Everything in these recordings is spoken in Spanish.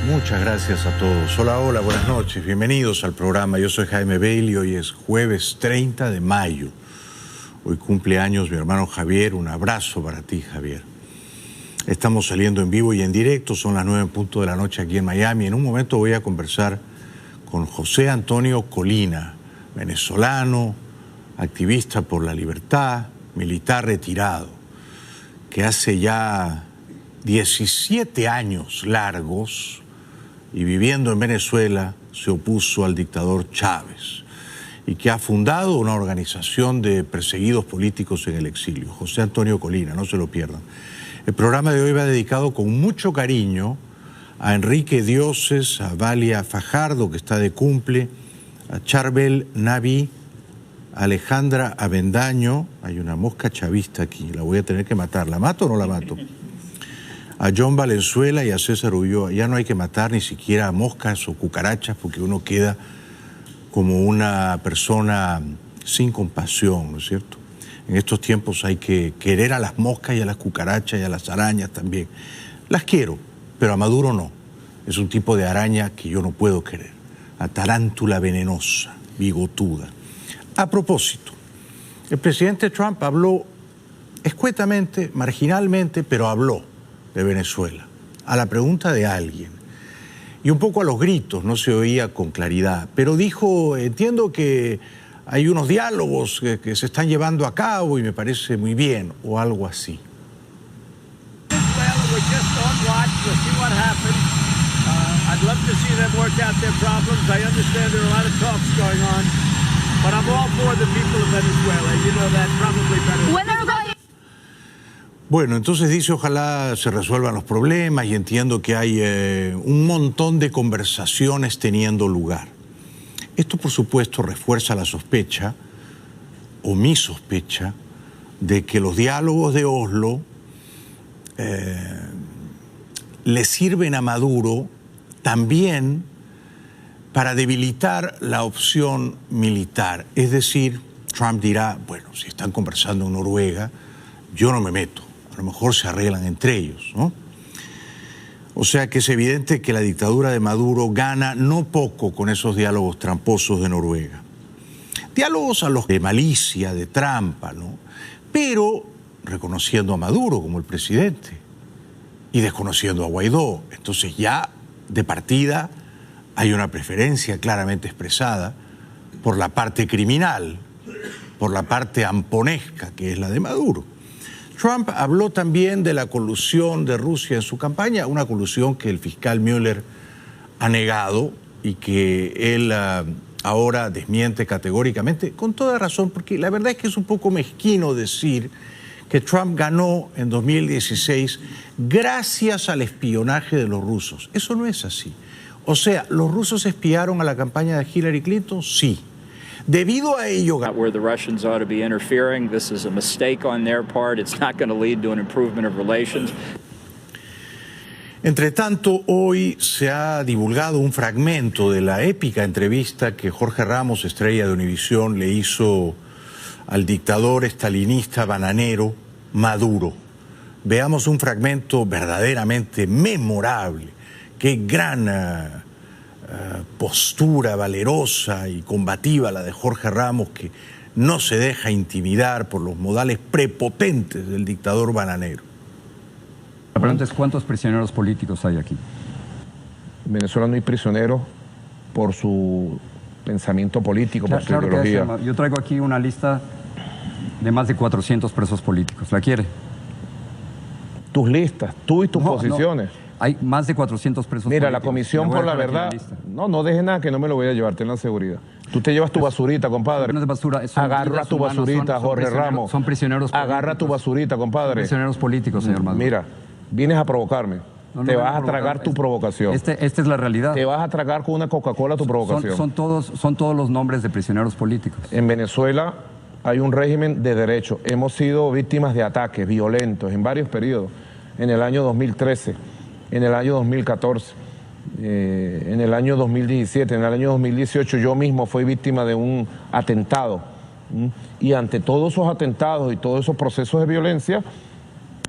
Muchas gracias a todos. Hola, hola, buenas noches. Bienvenidos al programa. Yo soy Jaime Bailey. Hoy es jueves 30 de mayo. Hoy cumple años mi hermano Javier. Un abrazo para ti, Javier. Estamos saliendo en vivo y en directo. Son las 9 en punto de la noche aquí en Miami. En un momento voy a conversar con José Antonio Colina, venezolano, activista por la libertad, militar retirado, que hace ya 17 años largos y viviendo en Venezuela se opuso al dictador Chávez y que ha fundado una organización de perseguidos políticos en el exilio. José Antonio Colina, no se lo pierdan. El programa de hoy va dedicado con mucho cariño a Enrique Dioses, a Valia Fajardo, que está de cumple, a Charbel Naví, a Alejandra Avendaño. Hay una mosca chavista aquí, la voy a tener que matar. ¿La mato o no la mato? A John Valenzuela y a César Ulloa. Ya no hay que matar ni siquiera a moscas o cucarachas porque uno queda como una persona sin compasión, ¿no es cierto? En estos tiempos hay que querer a las moscas y a las cucarachas y a las arañas también. Las quiero, pero a Maduro no. Es un tipo de araña que yo no puedo querer. La tarántula venenosa, bigotuda. A propósito, el presidente Trump habló escuetamente, marginalmente, pero habló de Venezuela, a la pregunta de alguien, y un poco a los gritos, no se oía con claridad, pero dijo, entiendo que hay unos diálogos que se están llevando a cabo y me parece muy bien, o algo así. Bueno, entonces dice, ojalá se resuelvan los problemas y entiendo que hay un montón de conversaciones teniendo lugar. Esto, por supuesto, refuerza la sospecha, o mi sospecha, de que los diálogos de Oslo le sirven a Maduro también para debilitar la opción militar. Es decir, Trump dirá, bueno, si están conversando en Noruega, yo no me meto. A lo mejor se arreglan entre ellos, ¿no? O sea que es evidente que la dictadura de Maduro gana no poco con esos diálogos tramposos de Noruega. Diálogos a los de malicia, de trampa, ¿no? Pero reconociendo a Maduro como el presidente y desconociendo a Guaidó. Entonces ya de partida hay una preferencia claramente expresada por la parte criminal, por la parte amponesca que es la de Maduro. Trump habló también de la colusión de Rusia en su campaña, una colusión que el fiscal Mueller ha negado y que él ahora desmiente categóricamente, con toda razón, porque la verdad es que es un poco mezquino decir que Trump ganó en 2016 gracias al espionaje de los rusos. Eso no es así. O sea, ¿los rusos espiaron a la campaña de Hillary Clinton? Sí. Debido a ello, where the Russians ought to be interfering. This is a mistake on their part. It's not going to lead to an improvement of relations. Entre tanto, hoy se ha divulgado un fragmento de la épica entrevista que Jorge Ramos, estrella de Univisión, le hizo al dictador estalinista bananero Maduro. Veamos un fragmento verdaderamente memorable. Qué gran postura valerosa y combativa la de Jorge Ramos, que no se deja intimidar por los modales prepotentes del dictador bananero. La pregunta es, ¿cuántos prisioneros políticos hay aquí? En Venezuela no hay prisioneros por su pensamiento político, por su ideología. Yo traigo aquí una lista de más de 400 presos políticos. ¿La quiere? Tus listas, tú y tus posiciones. No. Hay más de 400 presos políticos. Mira, la Comisión por la Verdad... No dejes nada que no me lo voy a llevar, ten la seguridad. Tú te llevas tu basurita, compadre. No es de basura, agarra tu basurita, Jorge Ramos. Son prisioneros políticos. Agarra tu basurita, compadre. Son prisioneros políticos, señor Maduro. Mira, vienes a provocarme. Te vas a tragar tu provocación. Esta es la realidad. Te vas a tragar con una Coca-Cola tu provocación. Son todos los nombres de prisioneros políticos. En Venezuela hay un régimen de derecho. Hemos sido víctimas de ataques violentos en varios periodos. En el año 2013, en el año 2014, en el año 2017, en el año 2018 yo mismo fui víctima de un atentado. Y ante todos esos atentados y todos esos procesos de violencia,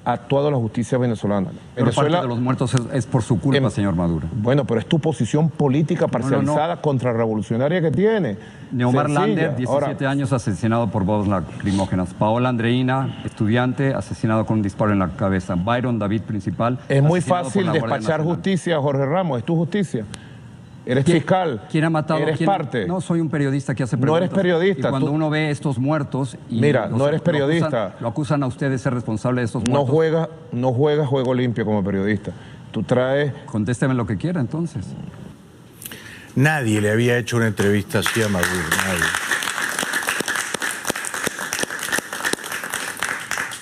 ha actuado la justicia venezolana. Pero parte de los muertos es por su culpa, señor Maduro. Bueno, pero es tu posición política parcializada, contrarrevolucionaria que tiene. Neomar Lander, 17 años, asesinado por bombas lacrimógenas. Paola Andreina, estudiante, asesinado con un disparo en la cabeza. Byron David, principal. Es muy fácil despachar justicia, Jorge Ramos, es tu justicia. Eres fiscal. ¿Quién ha matado? Eres parte. No, soy un periodista que hace preguntas. No eres periodista. Y cuando uno ve estos muertos... Y mira, no eres periodista. Lo acusan a usted de ser responsable de estos muertos. No juegas juego limpio como periodista. Tú traes... Contésteme lo que quiera, entonces. Nadie le había hecho una entrevista así a Maduro, nadie.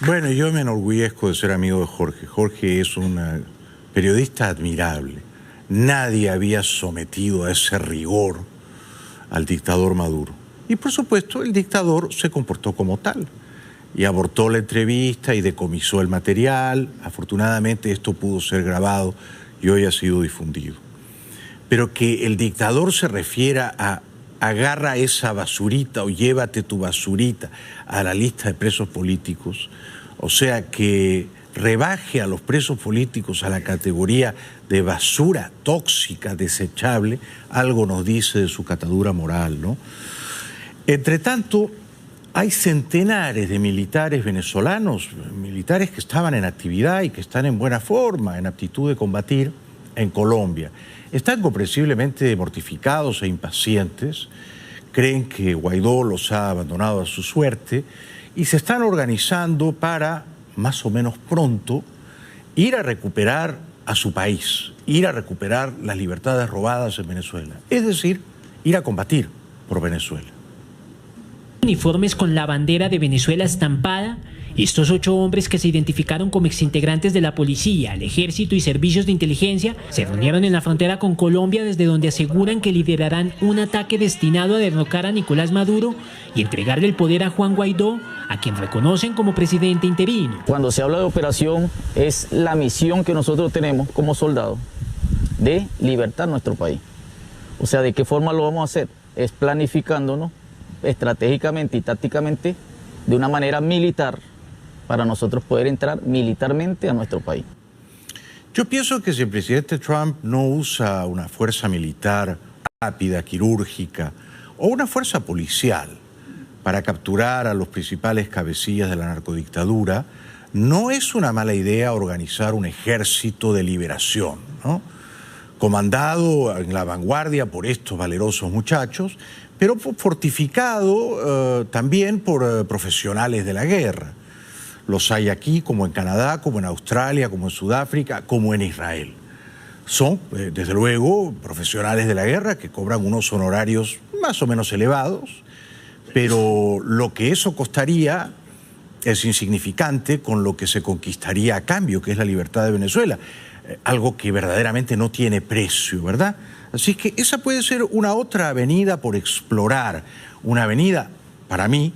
Bueno, yo me enorgullezco de ser amigo de Jorge. Jorge es un periodista admirable. Nadie había sometido a ese rigor al dictador Maduro. Y por supuesto el dictador se comportó como tal y abortó la entrevista y decomisó el material. Afortunadamente esto pudo ser grabado y hoy ha sido difundido. Pero que el dictador se refiera a agarra esa basurita o llévate tu basurita a la lista de presos políticos, o sea que rebaje a los presos políticos a la categoría de basura tóxica, desechable, algo nos dice de su catadura moral, ¿no? Entre tanto, hay centenares de militares venezolanos, militares que estaban en actividad y que están en buena forma, en aptitud de combatir en Colombia. Están comprensiblemente mortificados e impacientes, creen que Guaidó los ha abandonado a su suerte y se están organizando para, más o menos pronto, ir a recuperar a su país, ir a recuperar las libertades robadas en Venezuela, es decir, ir a combatir por Venezuela. Uniformes con la bandera de Venezuela estampada, estos 8 hombres que se identificaron como exintegrantes de la policía, el ejército y servicios de inteligencia se reunieron en la frontera con Colombia, desde donde aseguran que liderarán un ataque destinado a derrocar a Nicolás Maduro y entregarle el poder a Juan Guaidó, a quien reconocen como presidente interino. Cuando se habla de operación, es la misión que nosotros tenemos como soldados de libertar nuestro país. O sea, ¿de qué forma lo vamos a hacer? Es planificándonos estratégicamente y tácticamente de una manera militar para nosotros poder entrar militarmente a nuestro país. Yo pienso que si el presidente Trump no usa una fuerza militar rápida, quirúrgica, o una fuerza policial para capturar a los principales cabecillas de la narcodictadura, no es una mala idea organizar un ejército de liberación, ¿no? Comandado en la vanguardia por estos valerosos muchachos, pero fortificado también por profesionales de la guerra. Los hay aquí, como en Canadá, como en Australia, como en Sudáfrica, como en Israel. Son, desde luego, profesionales de la guerra que cobran unos honorarios más o menos elevados, pero lo que eso costaría es insignificante con lo que se conquistaría a cambio, que es la libertad de Venezuela. Algo que verdaderamente no tiene precio, ¿verdad? Así que esa puede ser una otra avenida por explorar, una avenida, para mí,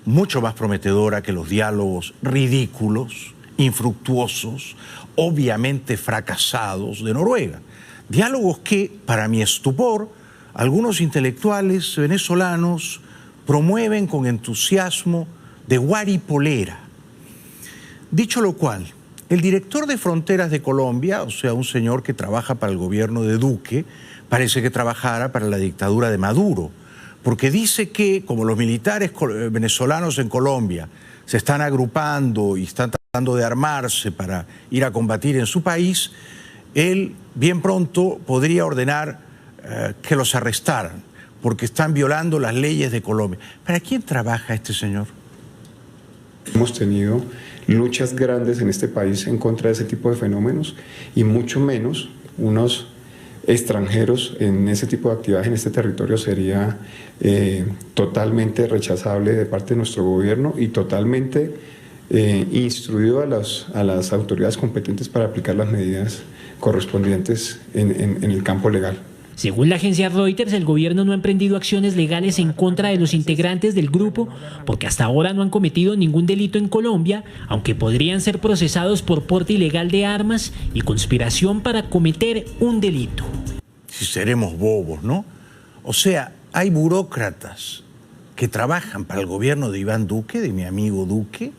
mucho más prometedora que los diálogos ridículos, infructuosos, obviamente fracasados de Noruega. Diálogos que, para mi estupor, algunos intelectuales venezolanos promueven con entusiasmo de guaripolera. Dicho lo cual, el director de Fronteras de Colombia, o sea, un señor que trabaja para el gobierno de Duque, parece que trabajara para la dictadura de Maduro, porque dice que, como los militares venezolanos en Colombia se están agrupando y están tratando de armarse para ir a combatir en su país, él bien pronto podría ordenar que los arrestaran, porque están violando las leyes de Colombia. ¿Para quién trabaja este señor? Hemos tenido luchas grandes en este país en contra de ese tipo de fenómenos y mucho menos unos extranjeros en ese tipo de actividades en este territorio sería totalmente rechazable de parte de nuestro gobierno y totalmente instruido a las autoridades competentes para aplicar las medidas correspondientes en el campo legal. Según la agencia Reuters, el gobierno no ha emprendido acciones legales en contra de los integrantes del grupo porque hasta ahora no han cometido ningún delito en Colombia, aunque podrían ser procesados por porte ilegal de armas y conspiración para cometer un delito. Si seremos bobos, ¿no? O sea, hay burócratas que trabajan para el gobierno de Iván Duque, de mi amigo Duque,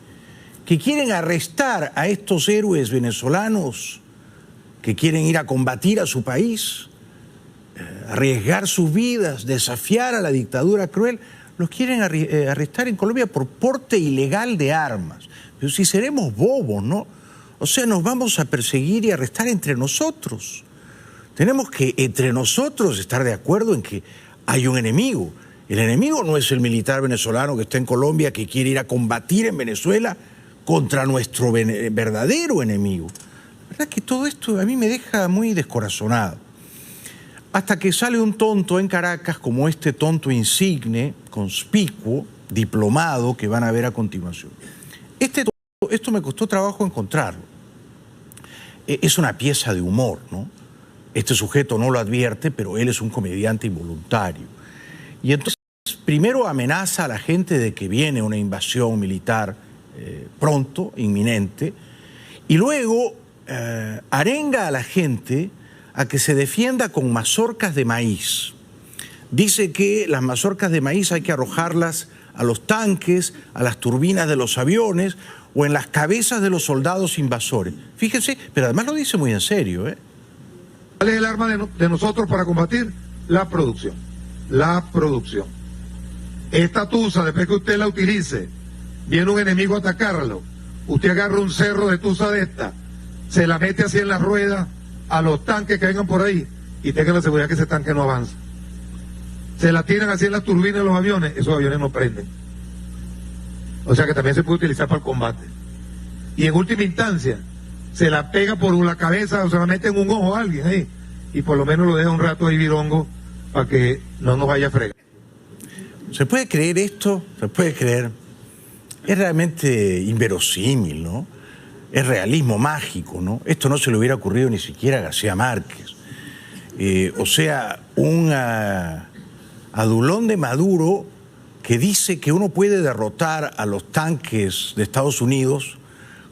que quieren arrestar a estos héroes venezolanos que quieren ir a combatir a su país, arriesgar sus vidas, desafiar a la dictadura cruel, los quieren arrestar en Colombia por porte ilegal de armas. Pero si seremos bobos, ¿no? O sea, nos vamos a perseguir y arrestar entre nosotros. Tenemos que entre nosotros estar de acuerdo en que hay un enemigo. El enemigo no es el militar venezolano que está en Colombia, que quiere ir a combatir en Venezuela contra nuestro verdadero enemigo. La verdad que todo esto a mí me deja muy descorazonado. Hasta que sale un tonto en Caracas, como este tonto insigne, conspicuo, diplomado, que van a ver a continuación. Esto me costó trabajo encontrarlo. Es una pieza de humor, ¿no? Este sujeto no lo advierte, pero él es un comediante involuntario. Y entonces, primero amenaza a la gente de que viene una invasión militar pronto, inminente, y luego arenga a la gente a que se defienda con mazorcas de maíz. Dice que las mazorcas de maíz hay que arrojarlas a los tanques, a las turbinas de los aviones o en las cabezas de los soldados invasores. Fíjense, pero además lo dice muy en serio, ¿eh? ¿Cuál es el arma de nosotros para combatir? La producción. La producción. Esta tusa, después que usted la utilice, viene un enemigo a atacarlo, usted agarra un cerro de tusa de esta, se la mete así en la rueda a los tanques que vengan por ahí y tengan la seguridad que ese tanque no avanza. Se la tiran así en las turbinas de los aviones, esos aviones no prenden. O sea que también se puede utilizar para el combate. Y en última instancia, se la pega por la cabeza o se la mete en un ojo a alguien ahí y por lo menos lo deja un rato ahí virongo para que no nos vaya a fregar. ¿Se puede creer esto? ¿Se puede creer? Es realmente inverosímil, ¿no? Es realismo mágico, ¿no? Esto no se le hubiera ocurrido ni siquiera a García Márquez. O sea, un adulón de Maduro que dice que uno puede derrotar a los tanques de Estados Unidos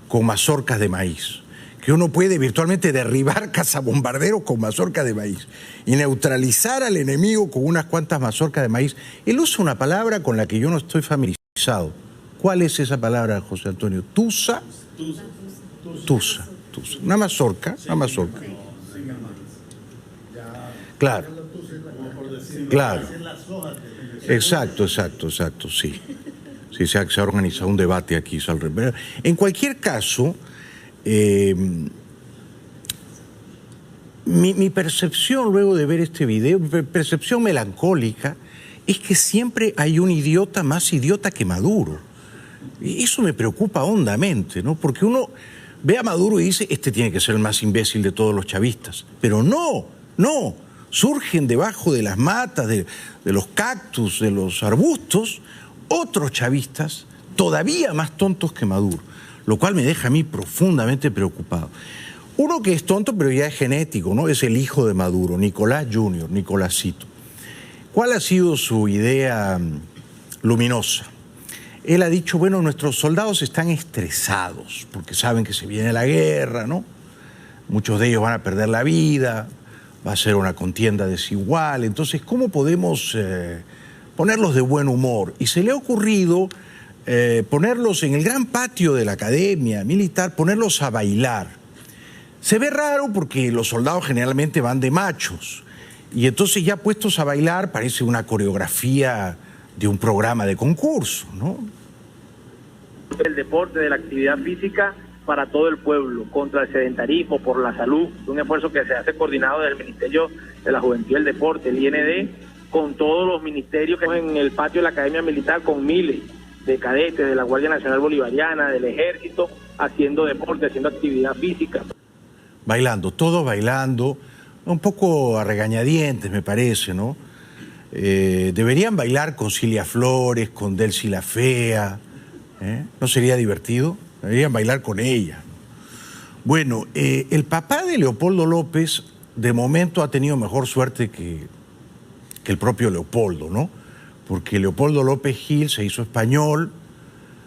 con mazorcas de maíz, que uno puede virtualmente derribar cazabombarderos con mazorcas de maíz y neutralizar al enemigo con unas cuantas mazorcas de maíz. Él usa una palabra con la que yo no estoy familiarizado. ¿Cuál es esa palabra, José Antonio? ¿Tusa? Tusa. Una mazorca. Claro. Claro. Exacto, sí. Sí, se ha organizado un debate aquí. En cualquier caso, mi percepción luego de ver este video, mi percepción melancólica, es que siempre hay un idiota más idiota que Maduro. Y eso me preocupa hondamente, ¿no? Porque uno ve a Maduro y dice, este tiene que ser el más imbécil de todos los chavistas. Pero no. Surgen debajo de las matas, de los cactus, de los arbustos, otros chavistas todavía más tontos que Maduro, lo cual me deja a mí profundamente preocupado. Uno que es tonto, pero ya es genético, ¿no? Es el hijo de Maduro, Nicolás Jr., Nicolásito. ¿Cuál ha sido su idea luminosa? Él ha dicho, bueno, nuestros soldados están estresados porque saben que se viene la guerra, ¿no? Muchos de ellos van a perder la vida, va a ser una contienda desigual, entonces, ¿cómo podemos ponerlos de buen humor? Y se le ha ocurrido ponerlos en el gran patio de la academia militar, ponerlos a bailar. Se ve raro porque los soldados generalmente van de machos, y entonces ya puestos a bailar parece una coreografía de un programa de concurso, ¿no? El deporte, de la actividad física para todo el pueblo, contra el sedentarismo, por la salud, un esfuerzo que se hace coordinado del Ministerio de la Juventud y el Deporte, el IND, con todos los ministerios que están en el patio de la Academia Militar, con miles de cadetes de la Guardia Nacional Bolivariana, del Ejército, haciendo deporte, haciendo actividad física. Bailando, todos bailando, un poco a regañadientes me parece, ¿no? Deberían bailar con Cilia Flores, con Delcy la Fea, ¿no sería divertido? Deberían bailar con ella. Bueno, el papá de Leopoldo López de momento ha tenido mejor suerte que el propio Leopoldo, ¿no? Porque Leopoldo López Gil se hizo español,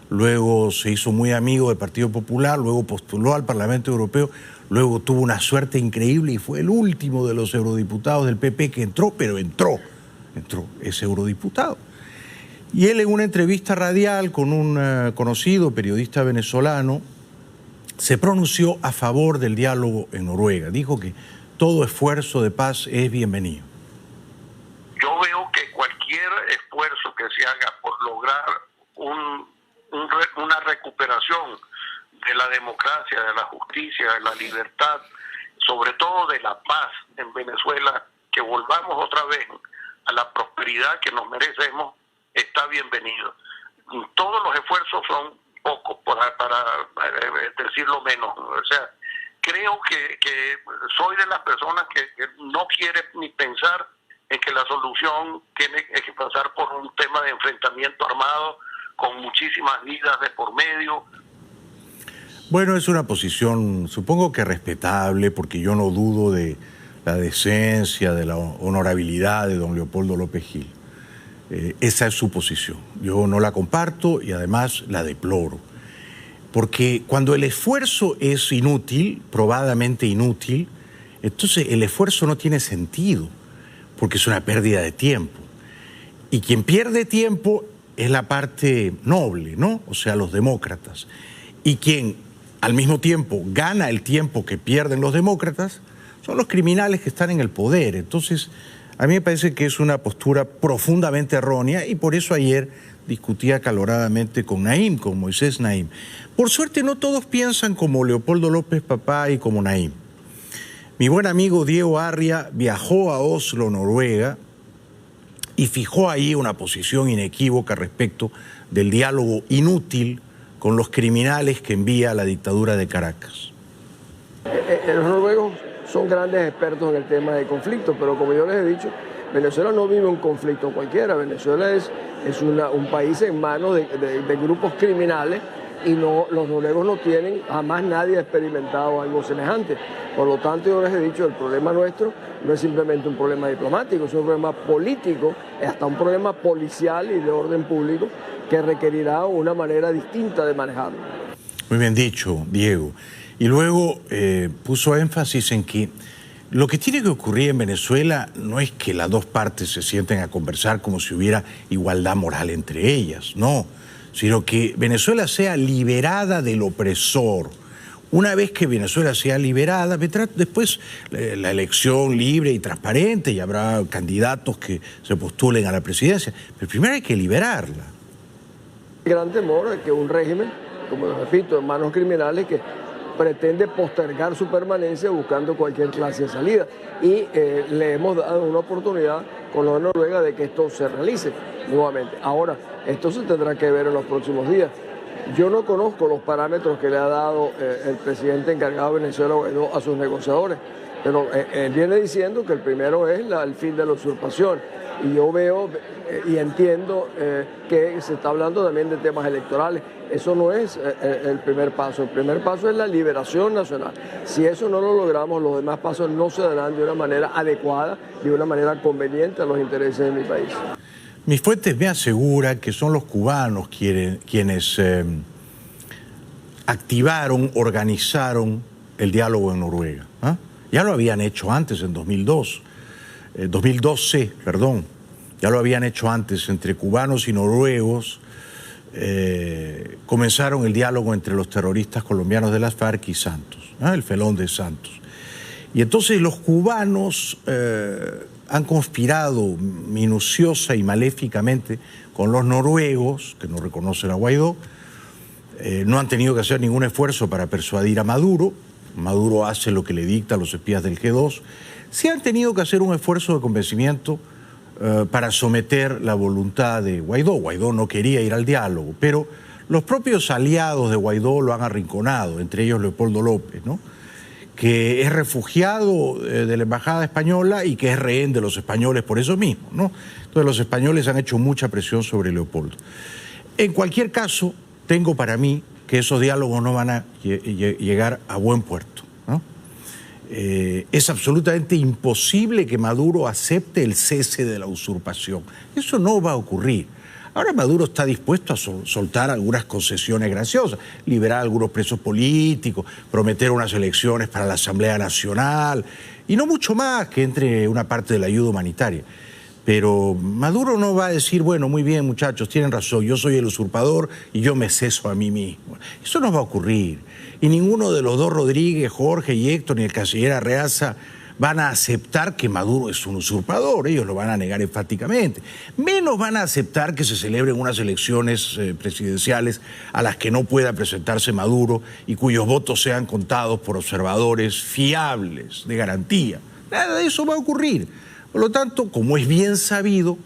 luego se hizo muy amigo del Partido Popular, luego postuló al Parlamento Europeo, luego tuvo una suerte increíble y fue el último de los eurodiputados del PP que entró, pero entró ese eurodiputado. Y él en una entrevista radial con un conocido periodista venezolano se pronunció a favor del diálogo en Noruega. Dijo que todo esfuerzo de paz es bienvenido. Yo veo que cualquier esfuerzo que se haga por lograr una recuperación de la democracia, de la justicia, de la libertad, sobre todo de la paz en Venezuela, que volvamos otra vez a la prosperidad que nos merecemos, está bienvenido. Todos los esfuerzos son pocos, para decirlo menos. O sea, creo que soy de las personas que no quiere ni pensar en que la solución tiene que pasar por un tema de enfrentamiento armado con muchísimas vidas de por medio. Bueno, es una posición, supongo que respetable, porque yo no dudo de la decencia, de la honorabilidad de don Leopoldo López Gil. Esa es su posición. Yo no la comparto y además la deploro. Porque cuando el esfuerzo es inútil, probadamente inútil, entonces el esfuerzo no tiene sentido, porque es una pérdida de tiempo. Y quien pierde tiempo es la parte noble, ¿no? O sea, los demócratas. Y quien al mismo tiempo gana el tiempo que pierden los demócratas son los criminales que están en el poder. Entonces, a mí me parece que es una postura profundamente errónea y por eso ayer discutía acaloradamente con Naim, con Moisés Naim. Por suerte no todos piensan como Leopoldo López Papá y como Naim. Mi buen amigo Diego Arria viajó a Oslo, Noruega, y fijó ahí una posición inequívoca respecto del diálogo inútil con los criminales que envía la dictadura de Caracas. Los noruegos son grandes expertos en el tema de conflictos, pero como yo les he dicho, Venezuela no vive un conflicto cualquiera. Venezuela es un país en manos de grupos criminales y los noruegos no tienen, jamás nadie ha experimentado algo semejante. Por lo tanto, yo les he dicho, el problema nuestro no es simplemente un problema diplomático, es un problema político, hasta un problema policial y de orden público que requerirá una manera distinta de manejarlo. Muy bien dicho, Diego. Y luego puso énfasis en que lo que tiene que ocurrir en Venezuela no es que las dos partes se sienten a conversar como si hubiera igualdad moral entre ellas, no, sino que Venezuela sea liberada del opresor. Una vez que Venezuela sea liberada, vendrá después la elección libre y transparente y habrá candidatos que se postulen a la presidencia, pero primero hay que liberarla. El gran temor es que un régimen, como repito, en manos criminales, que pretende postergar su permanencia buscando cualquier clase de salida. Y le hemos dado una oportunidad con la Noruega de que esto se realice nuevamente. Ahora, esto se tendrá que ver en los próximos días. Yo no conozco los parámetros que le ha dado el presidente encargado de Venezuela a sus negociadores, pero él viene diciendo que el primero es el fin de la usurpación. Y yo veo y entiendo que se está hablando también de temas electorales. Eso no es el primer paso. El primer paso es la liberación nacional. Si eso no lo logramos, los demás pasos no se darán de una manera adecuada, de una manera conveniente a los intereses de mi país. Mis fuentes me aseguran que son los cubanos quienes activaron, organizaron el diálogo en Noruega. Ya lo habían hecho antes, en 2012, perdón. Ya lo habían hecho antes entre cubanos y noruegos. Comenzaron el diálogo entre los terroristas colombianos de las FARC y Santos, el felón de Santos. Y entonces los cubanos han conspirado minuciosa y maléficamente con los noruegos, que no reconocen a Guaidó. No han tenido que hacer ningún esfuerzo para persuadir a Maduro. Maduro hace lo que le dicta a los espías del G2. Sí han tenido que hacer un esfuerzo de convencimiento para someter la voluntad de Guaidó. Guaidó no quería ir al diálogo, pero los propios aliados de Guaidó lo han arrinconado, entre ellos Leopoldo López, ¿no?, que es refugiado de la embajada española y que es rehén de los españoles por eso mismo, ¿no? Entonces los españoles han hecho mucha presión sobre Leopoldo. En cualquier caso, tengo para mí que esos diálogos no van a llegar a buen puerto, ¿no? es absolutamente imposible que Maduro acepte el cese de la usurpación. Eso no va a ocurrir. Ahora Maduro está dispuesto a soltar algunas concesiones graciosas, liberar a algunos presos políticos, prometer unas elecciones para la Asamblea Nacional y no mucho más, que entre una parte de la ayuda humanitaria. Pero Maduro no va a decir, bueno, muy bien muchachos, tienen razón, yo soy el usurpador y yo me ceso a mí mismo. Eso no va a ocurrir. Y ninguno de los dos, Rodríguez, Jorge y Héctor, ni el canciller Arreaza, van a aceptar que Maduro es un usurpador. Ellos lo van a negar enfáticamente. Menos van a aceptar que se celebren unas elecciones presidenciales a las que no pueda presentarse Maduro y cuyos votos sean contados por observadores fiables, de garantía. Nada de eso va a ocurrir. Por lo tanto, como es bien sabido,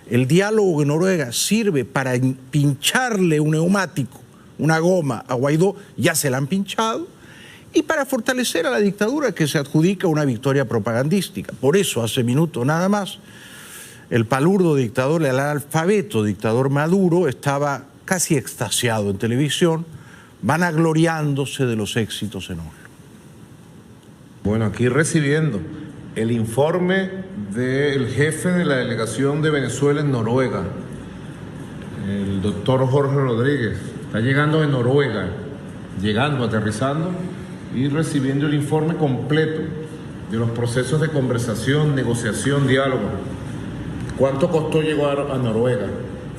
el diálogo en Noruega sirve para pincharle un neumático, una goma a Guaidó, ya se la han pinchado, y para fortalecer a la dictadura que se adjudica una victoria propagandística. Por eso, hace minutos nada más, el palurdo dictador, el analfabeto dictador Maduro, estaba casi extasiado en televisión, vanagloriándose de los éxitos en Oslo. Bueno, aquí recibiendo el informe del jefe de la delegación de Venezuela en Noruega, el doctor Jorge Rodríguez. Está llegando de Noruega, aterrizando y recibiendo el informe completo de los procesos de conversación, negociación, diálogo. ¿Cuánto costó llegar a Noruega?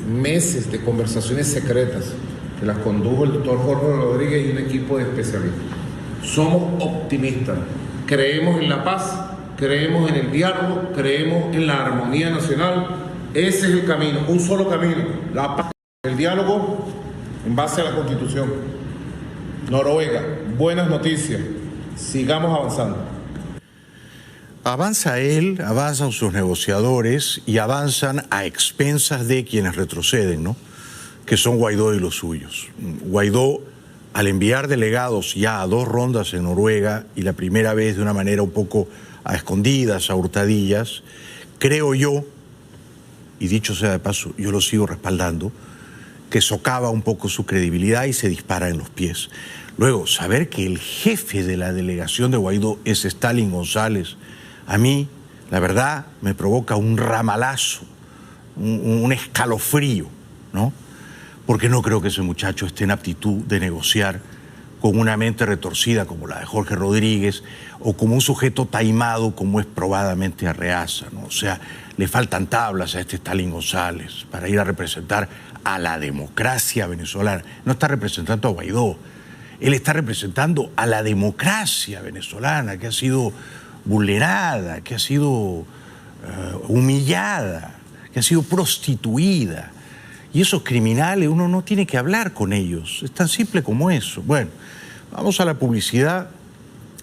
Meses de conversaciones secretas que las condujo el doctor Jorge Rodríguez y un equipo de especialistas. Somos optimistas, creemos en la paz, creemos en el diálogo, creemos en la armonía nacional. Ese es el camino, un solo camino, la paz, el diálogo en base a la Constitución. Noruega, buenas noticias, sigamos avanzando. Avanza él, avanzan sus negociadores y avanzan a expensas de quienes retroceden, ¿no? Que son Guaidó y los suyos. Guaidó, al enviar delegados ya a 2 rondas en Noruega, y la primera vez de una manera un poco a escondidas, a hurtadillas, creo yo, y dicho sea de paso, yo lo sigo respaldando, que socava un poco su credibilidad y se dispara en los pies. Luego, saber que el jefe de la delegación de Guaidó es Stalin González, a mí, la verdad, me provoca un ramalazo, un escalofrío, ¿no? Porque no creo que ese muchacho esté en aptitud de negociar con una mente retorcida como la de Jorge Rodríguez o como un sujeto taimado como es probadamente Arreaza, ¿no? O sea, le faltan tablas a este Stalin González para ir a representar a la democracia venezolana. No está representando a Guaidó, él está representando a la democracia venezolana que ha sido vulnerada, que ha sido humillada, que ha sido prostituida. Y esos criminales uno no tiene que hablar con ellos, es tan simple como eso. Bueno, vamos a la publicidad,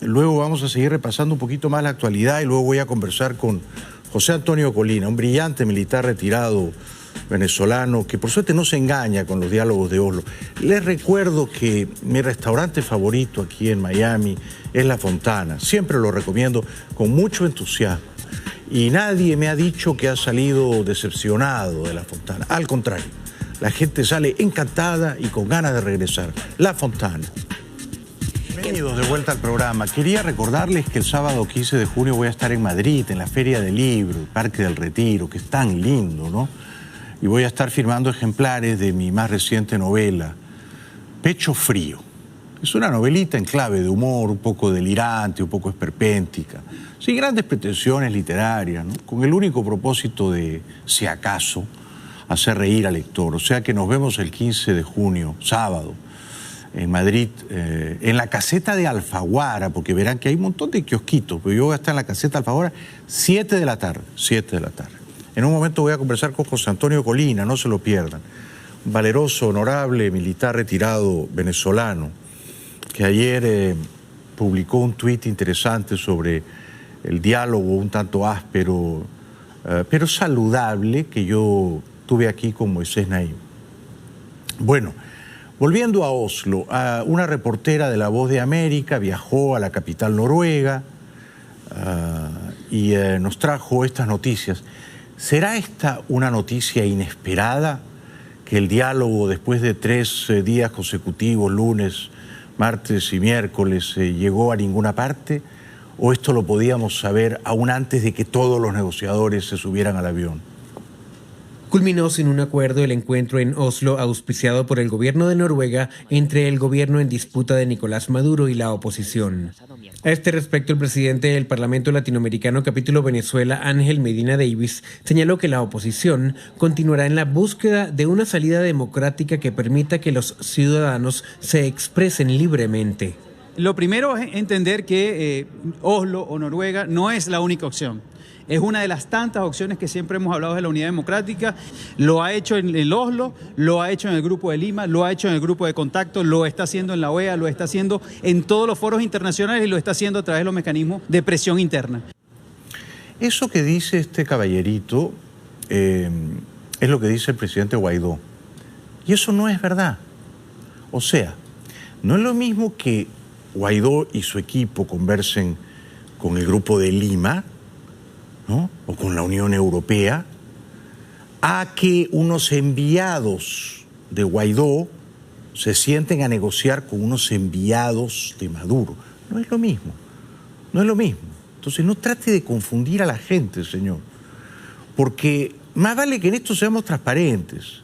luego vamos a seguir repasando un poquito más la actualidad y luego voy a conversar con José Antonio Colina, un brillante militar retirado venezolano que por suerte no se engaña con los diálogos de Oslo. Les recuerdo que mi restaurante favorito aquí en Miami es La Fontana, siempre lo recomiendo con mucho entusiasmo. Y nadie me ha dicho que ha salido decepcionado de La Fontana. Al contrario, la gente sale encantada y con ganas de regresar. La Fontana. Bienvenidos de vuelta al programa. Quería recordarles que el sábado 15 de junio voy a estar en Madrid, en la Feria del Libro, el Parque del Retiro, que es tan lindo, ¿no? Y voy a estar firmando ejemplares de mi más reciente novela, Pecho Frío. Es una novelita en clave de humor, un poco delirante, un poco esperpéntica, sin grandes pretensiones literarias, ¿no? Con el único propósito de, si acaso, hacer reír al lector. O sea que nos vemos el 15 de junio, sábado, en Madrid, en la caseta de Alfaguara, porque verán que hay un montón de kiosquitos, pero yo voy a estar en la caseta de Alfaguara, 7 de la tarde. En un momento voy a conversar con José Antonio Colina, no se lo pierdan. Un valeroso, honorable militar retirado venezolano, que ayer publicó un tuit interesante sobre el diálogo un tanto áspero, pero saludable, que yo tuve aquí con Moisés Naim. Bueno, volviendo a Oslo, una reportera de La Voz de América viajó a la capital noruega y nos trajo estas noticias. ¿Será esta una noticia inesperada? Que el diálogo, después de 3 días consecutivos, lunes, martes y miércoles, llegó a ninguna parte. ¿O esto lo podíamos saber aún antes de que todos los negociadores se subieran al avión? Culminó sin un acuerdo el encuentro en Oslo auspiciado por el gobierno de Noruega entre el gobierno en disputa de Nicolás Maduro y la oposición. A este respecto, el presidente del Parlamento Latinoamericano Capítulo Venezuela, Ángel Medina Davis, señaló que la oposición continuará en la búsqueda de una salida democrática que permita que los ciudadanos se expresen libremente. Lo primero es entender que Oslo o Noruega no es la única opción. Es una de las tantas opciones que siempre hemos hablado de la unidad democrática. Lo ha hecho en el Oslo, lo ha hecho en el Grupo de Lima, lo ha hecho en el Grupo de Contacto, lo está haciendo en la OEA, lo está haciendo en todos los foros internacionales y lo está haciendo a través de los mecanismos de presión interna. Eso que dice este caballerito es lo que dice el presidente Guaidó. Y eso no es verdad. O sea, no es lo mismo que Guaidó y su equipo conversen con el Grupo de Lima, ¿no?, o con la Unión Europea, a que unos enviados de Guaidó se sienten a negociar con unos enviados de Maduro. No es lo mismo, no es lo mismo. Entonces no trate de confundir a la gente, señor, porque más vale que en esto seamos transparentes.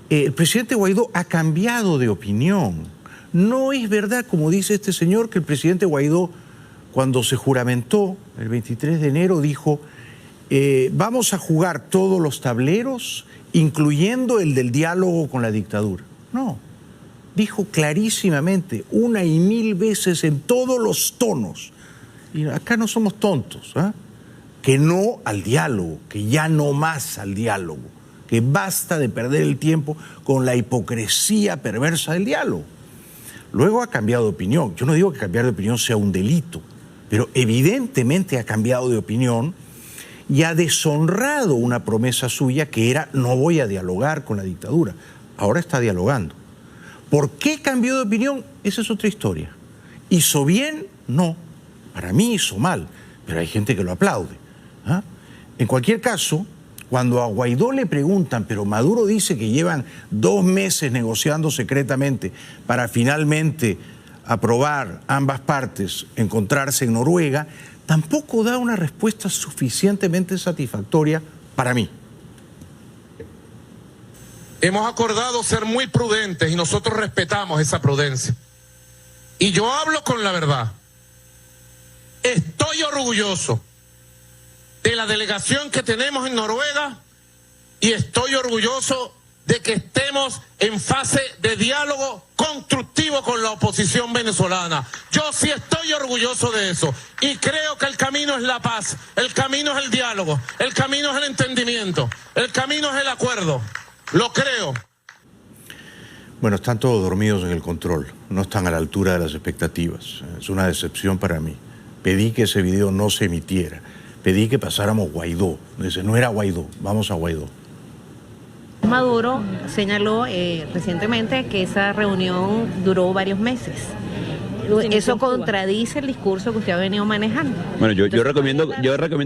El presidente Guaidó ha cambiado de opinión. No es verdad, como dice este señor, que el presidente Guaidó, cuando se juramentó el 23 de enero, dijo, vamos a jugar todos los tableros, incluyendo el del diálogo con la dictadura. No, dijo clarísimamente, una y mil veces en todos los tonos, y acá no somos tontos, ¿eh?, que no al diálogo, que ya no más al diálogo, que basta de perder el tiempo con la hipocresía perversa del diálogo. Luego ha cambiado de opinión. Yo no digo que cambiar de opinión sea un delito, pero evidentemente ha cambiado de opinión y ha deshonrado una promesa suya que era no voy a dialogar con la dictadura. Ahora está dialogando. ¿Por qué cambió de opinión? Esa es otra historia. ¿Hizo bien? No. Para mí hizo mal, pero hay gente que lo aplaude. ¿Ah? En cualquier caso, cuando a Guaidó le preguntan, pero Maduro dice que llevan 2 meses negociando secretamente para finalmente aprobar ambas partes, encontrarse en Noruega, tampoco da una respuesta suficientemente satisfactoria para mí. Hemos acordado ser muy prudentes y nosotros respetamos esa prudencia. Y yo hablo con la verdad. Estoy orgulloso de la delegación que tenemos en Noruega y estoy orgulloso de que estemos en fase de diálogo constructivo con la oposición venezolana. Yo sí estoy orgulloso de eso y creo que el camino es la paz, el camino es el diálogo, el camino es el entendimiento, el camino es el acuerdo. Lo creo. Bueno, están todos dormidos en el control, no están a la altura de las expectativas. Es una decepción para mí. Pedí que ese video no se emitiera. Pedí que pasáramos Guaidó. Dice, no era Guaidó, vamos a Guaidó. Maduro señaló recientemente que esa reunión duró varios meses. Eso contradice el discurso que usted ha venido manejando. Bueno, yo recomiendo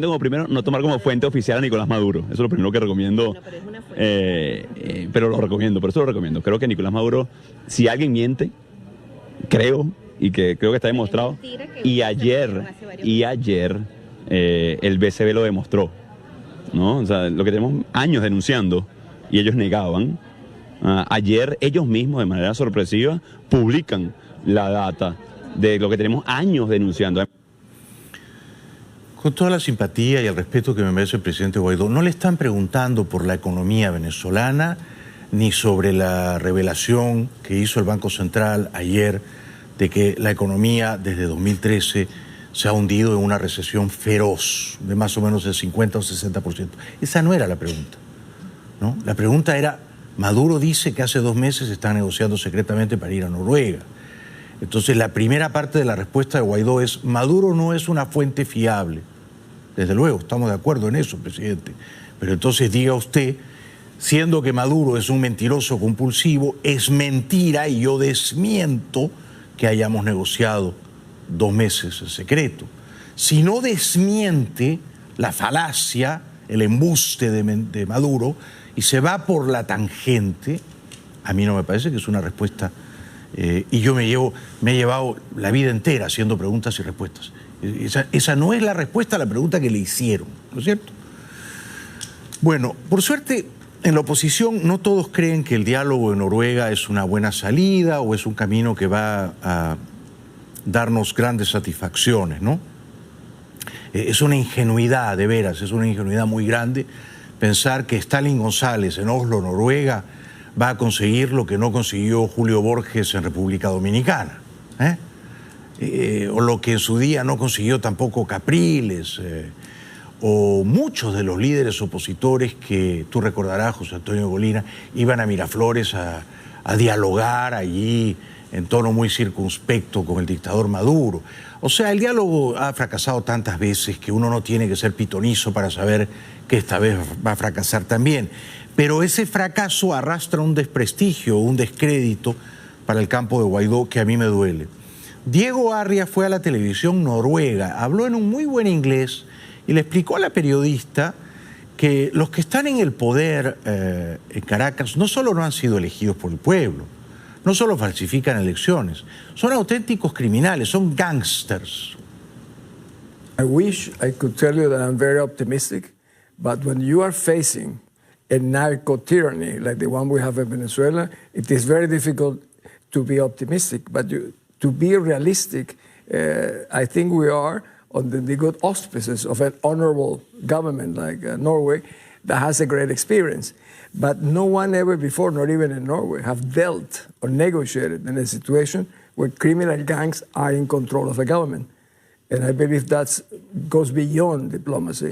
como primero no tomar como fuente oficial a Nicolás Maduro. Eso es lo primero que recomiendo. Bueno, pero es una fuente. Pero lo recomiendo, por eso lo recomiendo. Creo que Nicolás Maduro, si alguien miente, creo que está demostrado. Y ayer el BCB lo demostró, ¿no? O sea, lo que tenemos años denunciando y ellos negaban. Ayer ellos mismos, de manera sorpresiva, publican la data de lo que tenemos años denunciando. Con toda la simpatía y el respeto que me merece el presidente Guaidó, no le están preguntando por la economía venezolana ni sobre la revelación que hizo el Banco Central ayer de que la economía desde 2013 se ha hundido en una recesión feroz de más o menos el 50 o 60%. Esa no era la pregunta, ¿no? La pregunta era, Maduro dice que hace 2 meses están negociando secretamente para ir a Noruega. Entonces la primera parte de la respuesta de Guaidó es, Maduro no es una fuente fiable. Desde luego, estamos de acuerdo en eso, presidente. Pero entonces diga usted, siendo que Maduro es un mentiroso compulsivo, es mentira y yo desmiento que hayamos negociado 2 meses en secreto. Si no desmiente la falacia, el embuste de Maduro y se va por la tangente, a mí no me parece que es una respuesta. Y yo me he llevado la vida entera haciendo preguntas y respuestas. Esa no es la respuesta a la pregunta que le hicieron, ¿no es cierto? Bueno, por suerte, en la oposición no todos creen que el diálogo en Noruega es una buena salida o es un camino que va a darnos grandes satisfacciones, ¿no? Es una ingenuidad, de veras, es una ingenuidad muy grande pensar que Stalin González en Oslo, Noruega, va a conseguir lo que no consiguió Julio Borges en República Dominicana, o lo que en su día no consiguió tampoco Capriles, o muchos de los líderes opositores que tú recordarás, José Antonio Golina, iban a Miraflores a dialogar allí en tono muy circunspecto con el dictador Maduro. O sea, el diálogo ha fracasado tantas veces que uno no tiene que ser pitonizo para saber que esta vez va a fracasar también. Pero ese fracaso arrastra un desprestigio, un descrédito para el campo de Guaidó que a mí me duele. Diego Arria fue a la televisión noruega, habló en un muy buen inglés y le explicó a la periodista que los que están en el poder en Caracas no solo no han sido elegidos por el pueblo, no solo falsifican elecciones, son auténticos criminales, son gangsters. I wish I could tell you that I'm very optimistic, but when you are facing a narco tyranny like the one we have in Venezuela, it is very difficult to be optimistic, but to be realistic, I think we are on the good auspices of an honorable government like Norway that has a great experience. But no one ever before, not even in Norway, have dealt or negotiated in a situation where criminal gangs are in control of a government. And I believe that goes beyond diplomacy.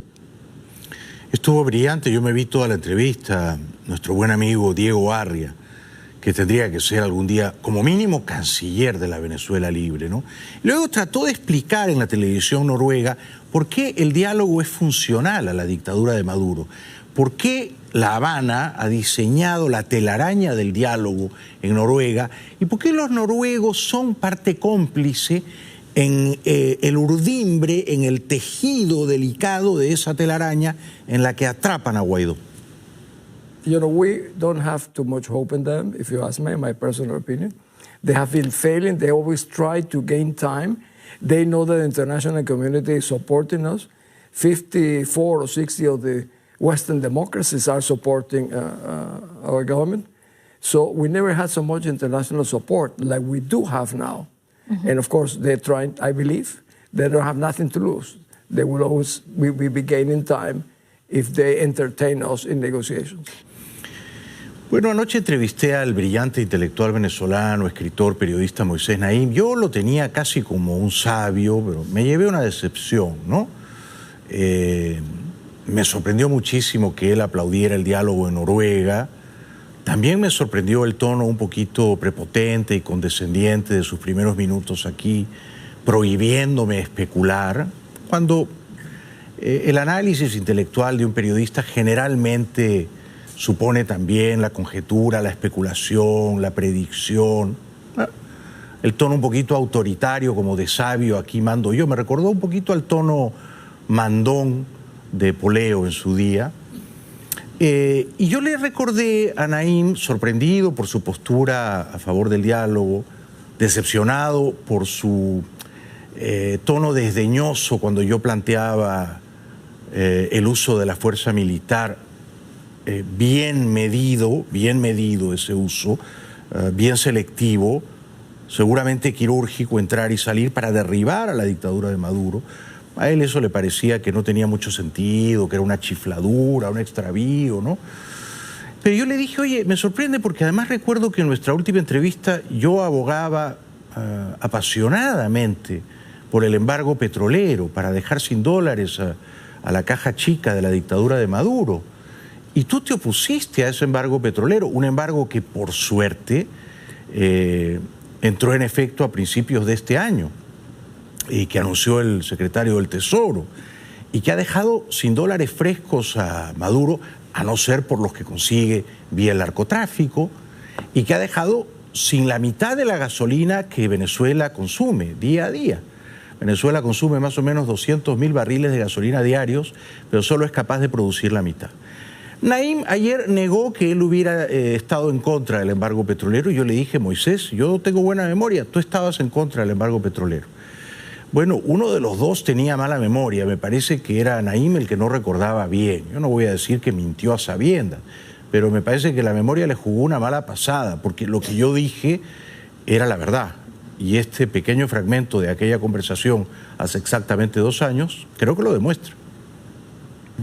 Estuvo brillante, yo me vi toda la entrevista, nuestro buen amigo Diego Arria, que tendría que ser algún día, como mínimo, canciller de la Venezuela libre, ¿no? Luego trató de explicar en la televisión noruega por qué el diálogo es funcional a la dictadura de Maduro, por qué La Habana ha diseñado la telaraña del diálogo en Noruega y por qué los noruegos son parte cómplice en el urdimbre, en el tejido delicado de esa telaraña en la que atrapan a Guaidó. You know, we don't have too much hope in them, if you ask me, my personal opinion. They have been failing. They always try to gain time. They know that the international community is supporting us. 54 or 60 of the Western democracies are supporting our government. So we never had so much international support like we do have now. Mm-hmm. And of course, they're trying, I believe, they don't have nothing to lose. They will always be gaining time if they entertain us in negotiations. Bueno, anoche entrevisté al brillante intelectual venezolano, escritor, periodista Moisés Naim. Yo lo tenía casi como un sabio, pero me llevé una decepción, ¿no? Me sorprendió muchísimo que él aplaudiera el diálogo en Noruega. También me sorprendió el tono un poquito prepotente y condescendiente de sus primeros minutos aquí, prohibiéndome especular, cuando el análisis intelectual de un periodista generalmente supone también la conjetura, la especulación, la predicción. El tono un poquito autoritario, como de sabio, aquí mando yo. Me recordó un poquito al tono mandón de Poleo en su día. Y yo le recordé a Naim, sorprendido por su postura a favor del diálogo, decepcionado por su tono desdeñoso cuando yo planteaba el uso de la fuerza militar, bien medido ese uso, bien selectivo, seguramente quirúrgico, entrar y salir para derribar a la dictadura de Maduro. A él eso le parecía que no tenía mucho sentido, que era una chifladura, un extravío, ¿no? Pero yo le dije, oye, me sorprende porque además recuerdo que en nuestra última entrevista yo abogaba apasionadamente por el embargo petrolero, para dejar sin dólares a la caja chica de la dictadura de Maduro. Y tú te opusiste a ese embargo petrolero, un embargo que por suerte entró en efecto a principios de este año y que anunció el secretario del Tesoro y que ha dejado sin dólares frescos a Maduro, a no ser por los que consigue vía el narcotráfico, y que ha dejado sin la mitad de la gasolina que Venezuela consume día a día. Venezuela consume más o menos 200.000 barriles de gasolina diarios, pero solo es capaz de producir la mitad. Naim ayer negó que él hubiera estado en contra del embargo petrolero y yo le dije, Moisés, yo tengo buena memoria, tú estabas en contra del embargo petrolero. Bueno, uno de los dos tenía mala memoria, me parece que era Naim el que no recordaba bien. Yo no voy a decir que mintió a sabiendas, pero me parece que la memoria le jugó una mala pasada, porque lo que yo dije era la verdad. Y este pequeño fragmento de aquella conversación hace exactamente 2 años, creo que lo demuestra.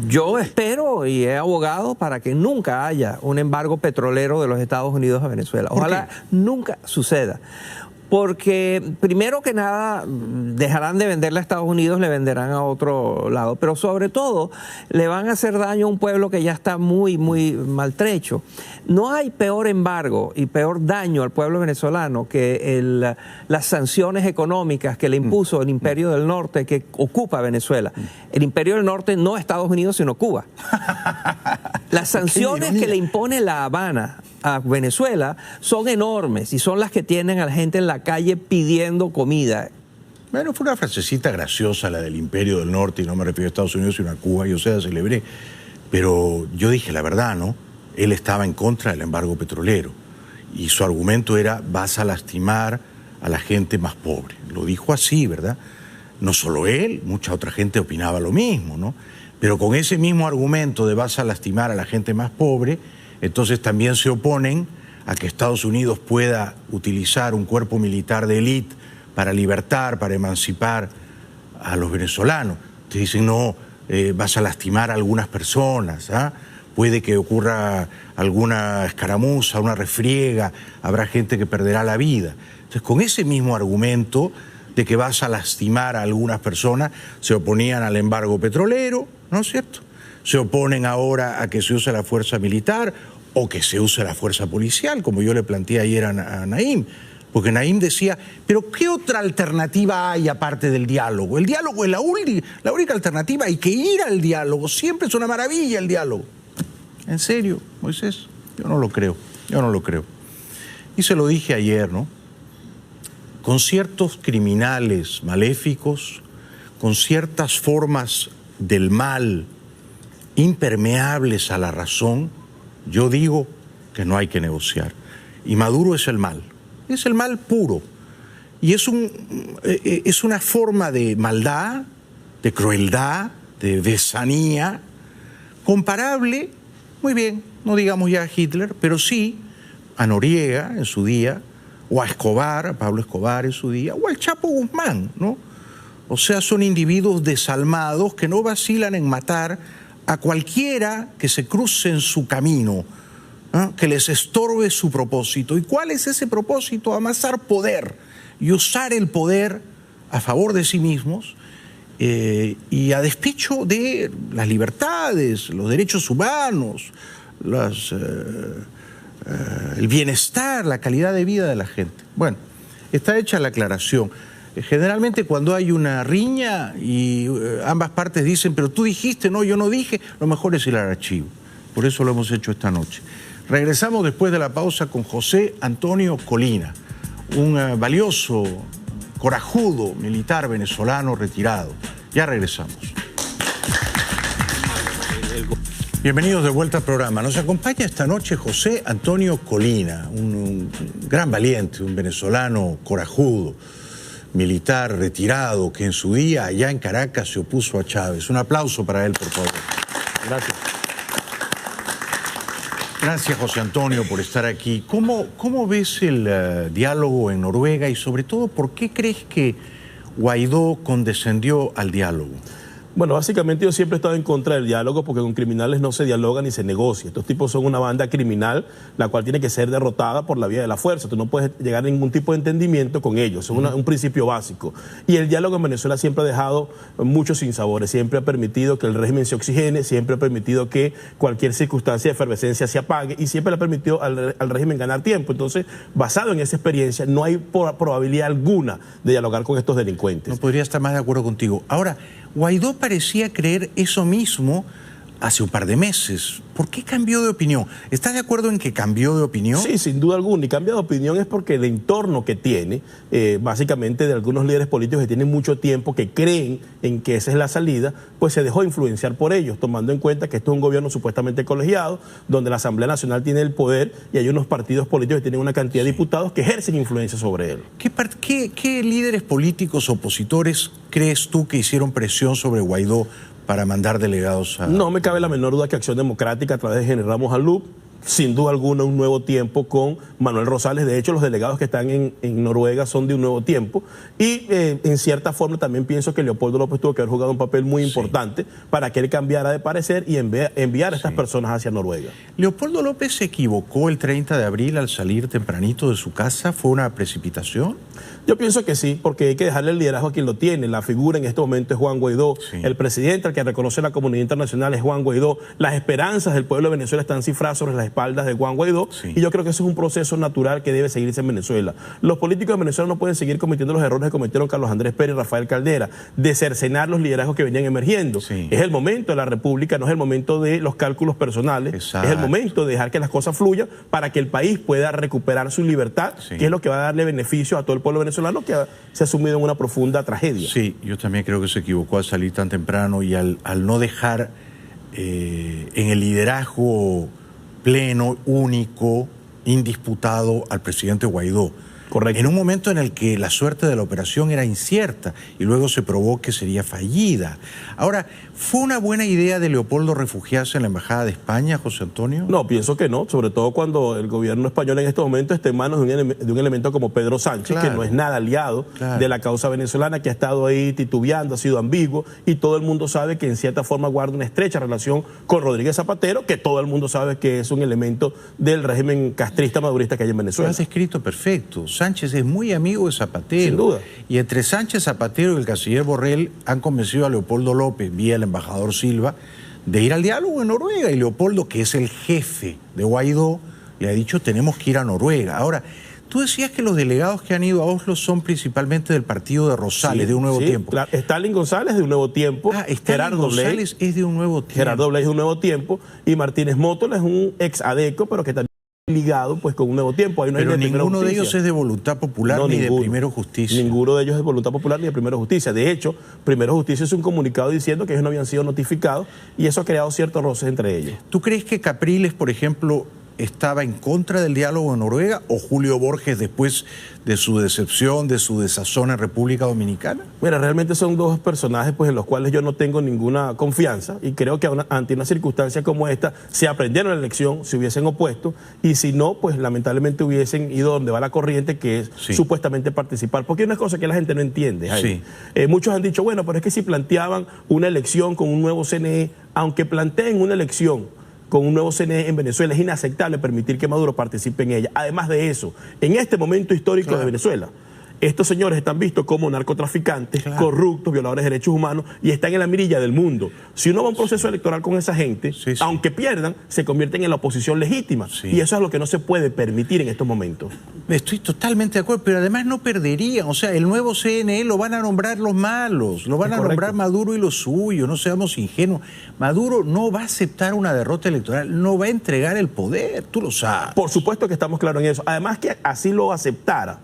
Yo espero y he abogado para que nunca haya un embargo petrolero de los Estados Unidos a Venezuela. Ojalá nunca suceda. Porque primero que nada dejarán de venderle a Estados Unidos, le venderán a otro lado, pero sobre todo le van a hacer daño a un pueblo que ya está muy, muy maltrecho. No hay peor embargo y peor daño al pueblo venezolano que las sanciones económicas que le impuso el Imperio del Norte que ocupa Venezuela. El Imperio del Norte no Estados Unidos, sino Cuba. Las sanciones que le impone La Habana a Venezuela son enormes y son las que tienen a la gente en la calle pidiendo comida. Bueno, fue una frasecita graciosa la del Imperio del Norte, y no me refiero a Estados Unidos sino a Cuba, yo se la celebré. Pero yo dije la verdad, ¿no? Él estaba en contra del embargo petrolero y su argumento era: vas a lastimar a la gente más pobre. Lo dijo así, ¿verdad? No solo él, mucha otra gente opinaba lo mismo, ¿no? Pero con ese mismo argumento de vas a lastimar a la gente más pobre, entonces también se oponen a que Estados Unidos pueda utilizar un cuerpo militar de élite para libertar, para emancipar a los venezolanos. Te dicen, no, vas a lastimar a algunas personas, ¿ah? Puede que ocurra alguna escaramuza, una refriega, habrá gente que perderá la vida. Entonces, con ese mismo argumento de que vas a lastimar a algunas personas, se oponían al embargo petrolero, ¿no es cierto? Se oponen ahora a que se use la fuerza militar o que se use la fuerza policial, como yo le planteé ayer a Naim. Porque Naim decía, pero ¿qué otra alternativa hay aparte del diálogo? El diálogo es la única alternativa, hay que ir al diálogo, siempre es una maravilla el diálogo. ¿En serio, Moisés? Yo no lo creo, yo no lo creo. Y se lo dije ayer, ¿no? Con ciertos criminales maléficos, con ciertas formas del mal impermeables a la razón, yo digo que no hay que negociar. Y Maduro es el mal puro. Y es una forma de maldad, de crueldad, de besanía, comparable, muy bien, no digamos ya a Hitler, pero sí a Noriega en su día, o a Escobar, a Pablo Escobar en su día, o al Chapo Guzmán, ¿no? O sea, son individuos desalmados que no vacilan en matar a cualquiera que se cruce en su camino, ¿no? Que les estorbe su propósito. ¿Y cuál es ese propósito? Amasar poder y usar el poder a favor de sí mismos y a despecho de las libertades, los derechos humanos, el bienestar, la calidad de vida de la gente. Bueno, está hecha la aclaración. Generalmente cuando hay una riña y ambas partes dicen, pero tú dijiste, no, yo no dije, lo mejor es ir al archivo. Por eso lo hemos hecho esta noche. Regresamos después de la pausa con José Antonio Colina, un valioso, corajudo militar venezolano retirado. Ya regresamos. Bienvenidos de vuelta al programa. Nos acompaña esta noche José Antonio Colina, un gran valiente, un venezolano corajudo, militar retirado, que en su día allá en Caracas se opuso a Chávez. Un aplauso para él, por favor. Gracias. Gracias, José Antonio, por estar aquí. ¿Cómo ves el diálogo en Noruega y sobre todo por qué crees que Guaidó condescendió al diálogo? Bueno, básicamente yo siempre he estado en contra del diálogo porque con criminales no se dialoga ni se negocia. Estos tipos son una banda criminal la cual tiene que ser derrotada por la vía de la fuerza. Tú no puedes llegar a ningún tipo de entendimiento con ellos. Es un principio básico. Y el diálogo en Venezuela siempre ha dejado muchos sinsabores. Siempre ha permitido que el régimen se oxigene, siempre ha permitido que cualquier circunstancia de efervescencia se apague y siempre le ha permitido al régimen ganar tiempo. Entonces, basado en esa experiencia, no hay probabilidad alguna de dialogar con estos delincuentes. No podría estar más de acuerdo contigo. Ahora, Guaidó parecía creer eso mismo hace un par de meses. ¿Por qué cambió de opinión? ¿Estás de acuerdo en que cambió de opinión? Sí, sin duda alguna. Y cambia de opinión es porque el entorno que tiene, básicamente de algunos líderes políticos que tienen mucho tiempo, que creen en que esa es la salida, pues se dejó influenciar por ellos, tomando en cuenta que esto es un gobierno supuestamente colegiado, donde la Asamblea Nacional tiene el poder y hay unos partidos políticos que tienen una cantidad de diputados que ejercen influencia sobre él. ¿Qué líderes políticos opositores crees tú que hicieron presión sobre Guaidó para mandar delegados a...? No me cabe la menor duda que Acción Democrática, a través de General Ramos Alup, sin duda alguna un nuevo tiempo con Manuel Rosales. De hecho, los delegados que están en Noruega son de un nuevo tiempo. Y en cierta forma también pienso que Leopoldo López tuvo que haber jugado un papel muy importante para que él cambiara de parecer y enviar a estas personas hacia Noruega. ¿Leopoldo López se equivocó el 30 de abril al salir tempranito de su casa? ¿Fue una precipitación? Yo pienso que sí, porque hay que dejarle el liderazgo a quien lo tiene. La figura en este momento es Juan Guaidó. El presidente al que reconoce la comunidad internacional es Juan Guaidó. Las esperanzas del pueblo de Venezuela están cifradas sobre las espaldas de Juan Guaidó. Y yo creo que eso es un proceso natural que debe seguirse en Venezuela. Los políticos de Venezuela no pueden seguir cometiendo los errores que cometieron Carlos Andrés Pérez y Rafael Caldera, de cercenar los liderazgos que venían emergiendo. Es el momento de la República, no es el momento de los cálculos personales. Es el momento de dejar que las cosas fluyan para que el país pueda recuperar su libertad, que es lo que va a darle beneficio a todo el pueblo venezolano, que se ha sumido en una profunda tragedia. Sí, yo también creo que se equivocó al salir tan temprano y al no dejar en el liderazgo pleno, único, indisputado al presidente Guaidó. Correcto. En un momento en el que la suerte de la operación era incierta y luego se probó que sería fallida. Ahora, ¿fue una buena idea de Leopoldo refugiarse en la Embajada de España, José Antonio? No, pienso que no, sobre todo cuando el gobierno español en estos momentos está en manos de un elemento como Pedro Sánchez, que no es nada aliado de la causa venezolana, que ha estado ahí titubeando, ha sido ambiguo, y todo el mundo sabe que en cierta forma guarda una estrecha relación con Rodríguez Zapatero, que todo el mundo sabe que es un elemento del régimen castrista madurista que hay en Venezuela. Lo has escrito perfecto. Sánchez es muy amigo de Zapatero. Sin duda. Y entre Sánchez, Zapatero y el canciller Borrell han convencido a Leopoldo López, vía el embajador Silva, de ir al diálogo en Noruega. Y Leopoldo, que es el jefe de Guaidó, le ha dicho tenemos que ir a Noruega. Ahora, tú decías que los delegados que han ido a Oslo son principalmente del partido de Rosales, de Un Nuevo Tiempo. Claro. Stalin González de Un Nuevo Tiempo. Gerardo González es de Un Nuevo Tiempo. Gerardo Blay es de Un Nuevo Tiempo. Y Martínez Mótola es un ex ADECO, pero que también ligado pues con Un Nuevo Tiempo. Ahí no pero hay ninguno de ellos es de Voluntad Popular ni de Primero Justicia. Ninguno de ellos es de Voluntad Popular ni de Primero Justicia. De hecho, Primero Justicia hizo un comunicado diciendo que ellos no habían sido notificados y eso ha creado ciertos roces entre ellos. ¿Tú crees que Capriles, por ejemplo, estaba en contra del diálogo en Noruega, o Julio Borges después de su decepción, de su desazón en República Dominicana? Mira, realmente son dos personajes pues en los cuales yo no tengo ninguna confianza y creo que ante una circunstancia como esta, si aprendieron la lección, se hubiesen opuesto, y si no, pues lamentablemente hubiesen ido donde va la corriente, que es supuestamente participar, porque hay una cosa que la gente no entiende, Jaime. Muchos han dicho, bueno, pero es que si planteaban una elección con un nuevo CNE, aunque planteen una elección con un nuevo CNE en Venezuela, es inaceptable permitir que Maduro participe en ella. Además de eso, en este momento histórico de Venezuela, estos señores están vistos como narcotraficantes, corruptos, violadores de derechos humanos, y están en la mirilla del mundo. Si uno va a un proceso electoral con esa gente, aunque pierdan, se convierten en la oposición legítima. Y eso es lo que no se puede permitir en estos momentos. Estoy totalmente de acuerdo, pero además no perderían. O sea, el nuevo CNE lo van a nombrar los malos, lo van a nombrar Maduro y los suyos, no seamos ingenuos. Maduro no va a aceptar una derrota electoral, no va a entregar el poder, tú lo sabes. Por supuesto que estamos claros en eso. Además que así lo aceptara,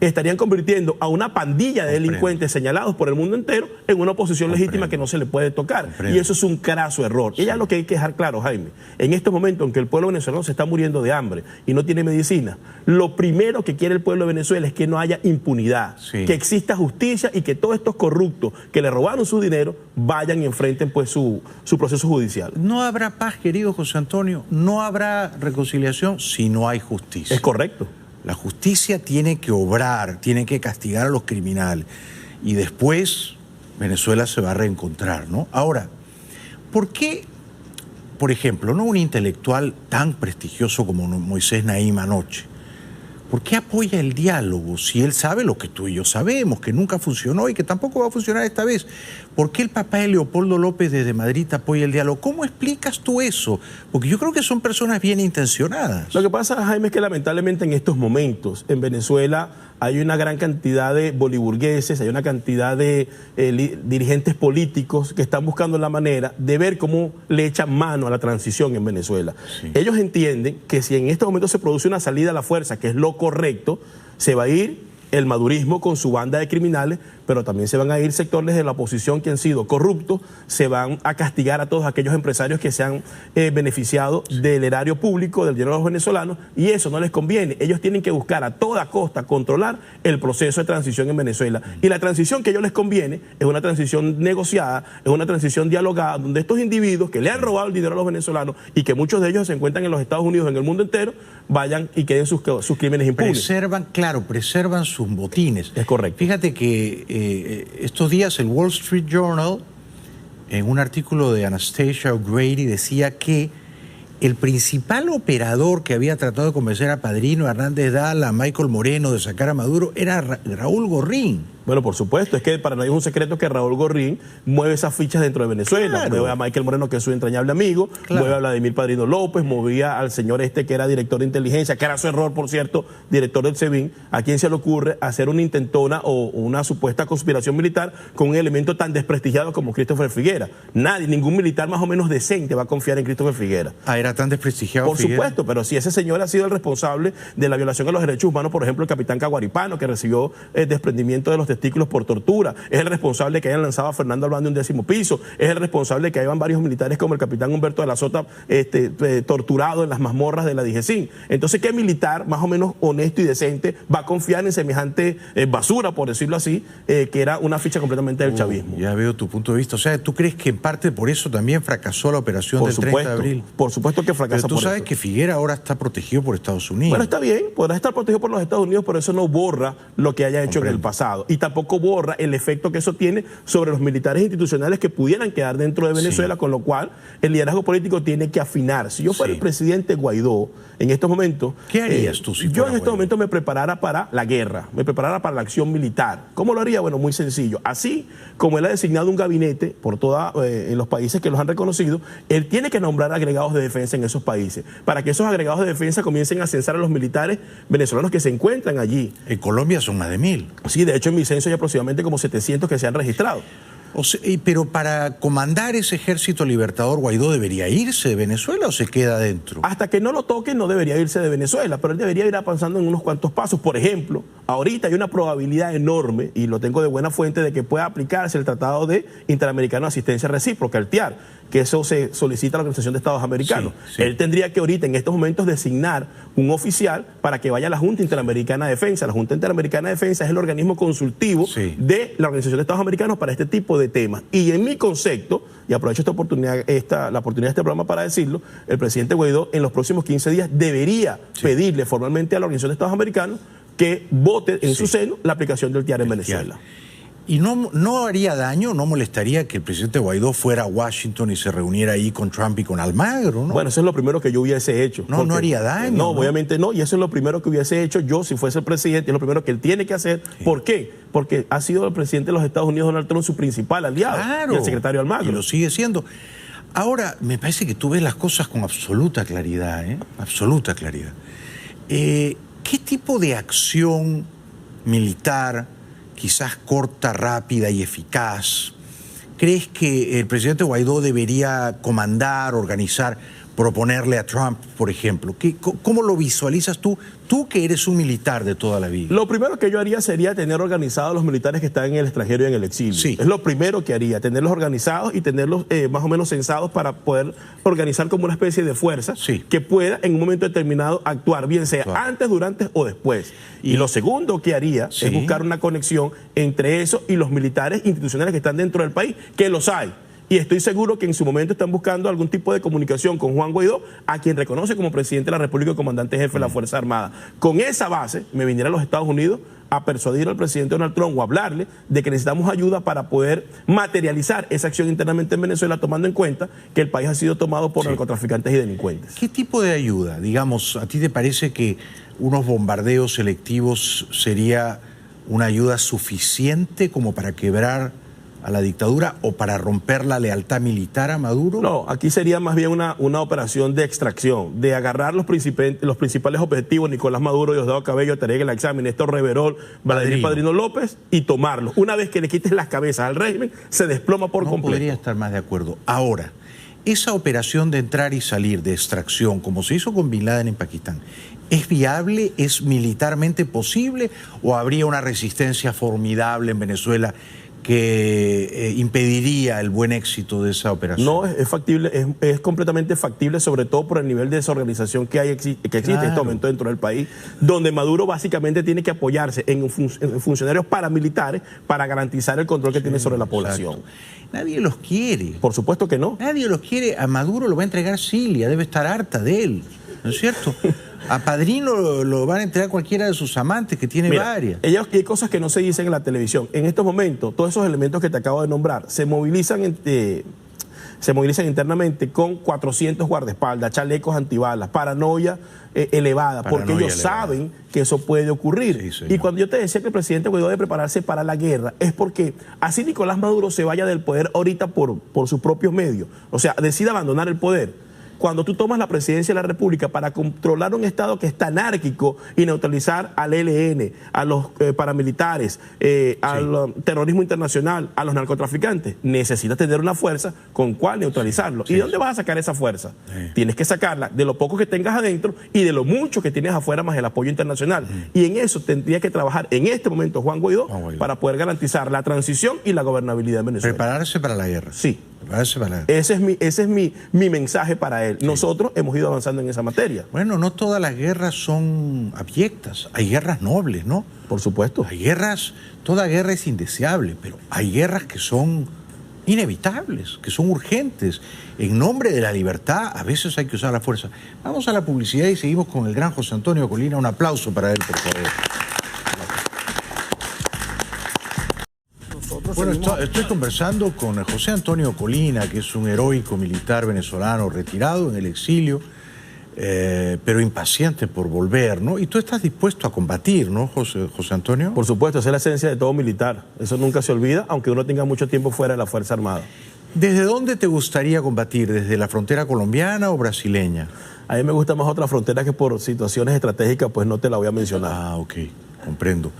estarían convirtiendo a una pandilla de delincuentes señalados por el mundo entero en una oposición legítima que no se le puede tocar. Y eso es un craso error. Y ya lo que hay que dejar claro, Jaime, en estos momentos en que el pueblo venezolano se está muriendo de hambre y no tiene medicina, lo primero que quiere el pueblo de Venezuela es que no haya impunidad, que exista justicia y que todos estos corruptos que le robaron su dinero vayan y enfrenten pues su proceso judicial. No habrá paz, querido José Antonio, no habrá reconciliación si no hay justicia. Es correcto. La justicia tiene que obrar, tiene que castigar a los criminales y después Venezuela se va a reencontrar, ¿no? Ahora, ¿por qué, por ejemplo, no un intelectual tan prestigioso como Moisés Naim anoche, por qué apoya el diálogo si él sabe lo que tú y yo sabemos, que nunca funcionó y que tampoco va a funcionar esta vez? ¿Por qué el papá de Leopoldo López desde Madrid apoya el diálogo? ¿Cómo explicas tú eso? Porque yo creo que son personas bien intencionadas. Lo que pasa, Jaime, es que lamentablemente en estos momentos en Venezuela hay una gran cantidad de boliburgueses, hay una cantidad de dirigentes políticos que están buscando la manera de ver cómo le echan mano a la transición en Venezuela. Sí. Ellos entienden que si en este momento se produce una salida a la fuerza, que es lo correcto, se va a ir el madurismo con su banda de criminales, pero también se van a ir sectores de la oposición que han sido corruptos, se van a castigar a todos aquellos empresarios que se han beneficiado del erario público, del dinero de los venezolanos, y eso no les conviene. Ellos tienen que buscar a toda costa controlar el proceso de transición en Venezuela. Y la transición que a ellos les conviene es una transición negociada, es una transición dialogada, donde estos individuos que le han robado el dinero a los venezolanos y que muchos de ellos se encuentran en los Estados Unidos, en el mundo entero, vayan y queden sus crímenes impunes. Preservan sus botines. Es correcto. Fíjate que estos días el Wall Street Journal, en un artículo de Anastasia O'Grady, decía que el principal operador que había tratado de convencer a Padrino, a Hernández Dala, a Michael Moreno de sacar a Maduro era Raúl Gorrín. Bueno, por supuesto, es que para nadie es un secreto que Raúl Gorrín mueve esas fichas dentro de Venezuela. Claro. Mueve a Michael Moreno, que es su entrañable amigo, claro. Mueve a Vladimir Padrino López, movía al señor que era director de inteligencia, que era su error, por cierto, director del SEBIN. ¿A quién se le ocurre hacer una intentona o una supuesta conspiración militar con un elemento tan desprestigiado como Christopher Figuera? Nadie, ningún militar más o menos decente va a confiar en Christopher Figuera. Ah, era tan desprestigiado. Por supuesto, pero si ese señor ha sido el responsable de la violación a los derechos humanos, por ejemplo, el capitán Caguaripano, que recibió el desprendimiento de los testículos por tortura, es el responsable de que hayan lanzado a Fernando Albán de un 10º piso, es el responsable de que hayan varios militares como el capitán Humberto de la Sota torturado en las mazmorras de la DGCIN. Entonces, ¿qué militar más o menos honesto y decente va a confiar en semejante basura, por decirlo así, que era una ficha completamente del chavismo? Ya veo tu punto de vista. O sea, ¿tú crees que en parte por eso también fracasó la operación del 30 de abril? Por supuesto que fracasó. Pero tú sabes que Figuera ahora está protegido por Estados Unidos. Bueno, está bien, podrá estar protegido por los Estados Unidos, pero eso no borra lo que haya hecho en el pasado. Y tampoco borra el efecto que eso tiene sobre los militares institucionales que pudieran quedar dentro de Venezuela, con lo cual el liderazgo político tiene que afinar. Si yo fuera el presidente Guaidó en estos momentos, ¿qué harías tú si yo en estos momentos me preparara para la guerra, me preparara para la acción militar? ¿Cómo lo haría? Bueno, muy sencillo. Así como él ha designado un gabinete por en los países que los han reconocido, él tiene que nombrar agregados de defensa en esos países, para que esos agregados de defensa comiencen a censar a los militares venezolanos que se encuentran allí. En Colombia son más de 1000. Sí, de hecho en mi censo hay aproximadamente como 700 que se han registrado. O sea, pero para comandar ese ejército libertador, ¿Guaidó debería irse de Venezuela o se queda adentro? Hasta que no lo toque no debería irse de Venezuela, pero él debería ir avanzando en unos cuantos pasos. Por ejemplo, ahorita hay una probabilidad enorme, y lo tengo de buena fuente, de que pueda aplicarse el Tratado de Interamericano de Asistencia Recíproca, el TIAR, que eso se solicita a la Organización de Estados Americanos. Sí. Él tendría que ahorita, en estos momentos, designar un oficial para que vaya a la Junta Interamericana de Defensa. La Junta Interamericana de Defensa es el organismo consultivo de la Organización de Estados Americanos para este tipo de temas. Y en mi concepto, y aprovecho la oportunidad de este programa para decirlo, el presidente Guaidó en los próximos 15 días debería pedirle formalmente a la Organización de Estados Americanos que vote en su seno la aplicación del TIAR en Venezuela. ¿Y no haría daño, no molestaría que el presidente Guaidó fuera a Washington y se reuniera ahí con Trump y con Almagro, ¿no? Bueno, eso es lo primero que yo hubiese hecho. No haría daño. No, obviamente no, y eso es lo primero que hubiese hecho yo si fuese el presidente, es lo primero que él tiene que hacer. Sí. ¿Por qué? Porque ha sido el presidente de los Estados Unidos, Donald Trump, su principal aliado, y el secretario Almagro. Y lo sigue siendo. Ahora, me parece que tú ves las cosas con absoluta claridad, ¿eh? Absoluta claridad. ¿Qué tipo de acción militar, quizás corta, rápida y eficaz, crees que el presidente Guaidó debería comandar, organizar, proponerle a Trump, por ejemplo? ¿Cómo lo visualizas tú? Tú que eres un militar de toda la vida. Lo primero que yo haría sería tener organizados a los militares que están en el extranjero y en el exilio. Sí. Es lo primero que haría, tenerlos organizados y tenerlos más o menos censados para poder organizar como una especie de fuerza que pueda en un momento determinado actuar, bien sea antes, durante o después. Y lo segundo que haría es buscar una conexión entre eso y los militares institucionales que están dentro del país, que los hay. Y estoy seguro que en su momento están buscando algún tipo de comunicación con Juan Guaidó, a quien reconoce como presidente de la República y comandante jefe de la Fuerza Armada. Con esa base, me viniera a los Estados Unidos a persuadir al presidente Donald Trump o hablarle de que necesitamos ayuda para poder materializar esa acción internamente en Venezuela, tomando en cuenta que el país ha sido tomado por narcotraficantes y delincuentes. ¿Qué tipo de ayuda? Digamos, ¿a ti te parece que unos bombardeos selectivos sería una ayuda suficiente como para quebrar a la dictadura o para romper la lealtad militar a Maduro? No, aquí sería más bien una operación de extracción, de agarrar los principales objetivos, Nicolás Maduro, Diosdado Cabello, Tarek El Aissami, Néstor Reverol, Vladimir Padrino López, y tomarlos. Una vez que le quites las cabezas al régimen, se desploma por completo. No podría estar más de acuerdo. Ahora, esa operación de entrar y salir, de extracción, como se hizo con Bin Laden en Pakistán, ¿es viable? ¿Es militarmente posible? ¿O habría una resistencia formidable en Venezuela que impediría el buen éxito de esa operación? No, es factible, es completamente factible, sobre todo por el nivel de desorganización que existe en este momento dentro del país, donde Maduro básicamente tiene que apoyarse en funcionarios paramilitares para garantizar el control que tiene sobre la población. Nadie los quiere. Por supuesto que no. Nadie los quiere. A Maduro lo va a entregar Cilia, debe estar harta de él, ¿no es cierto? A Padrino lo van a entregar cualquiera de sus amantes, que tiene varias. Hay cosas que no se dicen en la televisión. En estos momentos, todos esos elementos que te acabo de nombrar se movilizan internamente con 400 guardaespaldas, chalecos antibalas, paranoia elevada, porque ellos saben que eso puede ocurrir. Sí, y cuando yo te decía que el presidente Guaidó debe prepararse para la guerra, es porque así Nicolás Maduro se vaya del poder ahorita por sus propios medios, o sea, decide abandonar el poder. Cuando tú tomas la presidencia de la República para controlar un Estado que está anárquico y neutralizar al ELN, a los paramilitares, al terrorismo internacional, a los narcotraficantes, necesitas tener una fuerza con cual neutralizarlo. ¿Y de dónde vas a sacar esa fuerza? Tienes que sacarla de lo poco que tengas adentro y de lo mucho que tienes afuera, más el apoyo internacional. Y en eso tendría que trabajar en este momento Juan Guaidó para poder garantizar la transición y la gobernabilidad en Venezuela. Prepararse para la guerra. Sí. Ese es mi mensaje para él. Nosotros hemos ido avanzando en esa materia. Bueno, no todas las guerras son abyectas. Hay guerras nobles, ¿no? Por supuesto. Hay guerras, toda guerra es indeseable, pero hay guerras que son inevitables, que son urgentes. En nombre de la libertad, a veces hay que usar la fuerza. Vamos a la publicidad y seguimos con el gran José Antonio Colina. Un aplauso para él, por favor. Bueno, estoy conversando con José Antonio Colina, que es un heroico militar venezolano retirado en el exilio, pero impaciente por volver, ¿no? Y tú estás dispuesto a combatir, ¿no, José Antonio? Por supuesto, esa es la esencia de todo militar. Eso nunca se olvida, aunque uno tenga mucho tiempo fuera de la Fuerza Armada. ¿Desde dónde te gustaría combatir? ¿Desde la frontera colombiana o brasileña? A mí me gusta más otra frontera que por situaciones estratégicas, pues no te la voy a mencionar. Ah, ok, comprendo.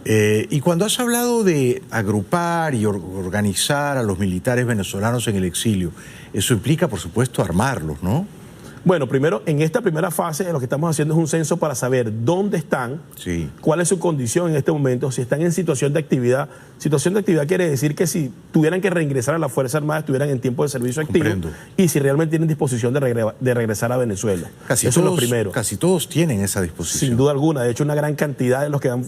Y cuando has hablado de agrupar y organizar a los militares venezolanos en el exilio, eso implica, por supuesto, armarlos, ¿no? Bueno, primero, en esta primera fase, lo que estamos haciendo es un censo para saber dónde están, cuál es su condición en este momento, si están en situación de actividad. Situación de actividad quiere decir que si tuvieran que reingresar a la Fuerza Armada, estuvieran en tiempo de servicio activo. Y si realmente tienen disposición de regresar a Venezuela. Eso es lo primero. Casi todos tienen esa disposición. Sin duda alguna. De hecho, una gran cantidad de los que han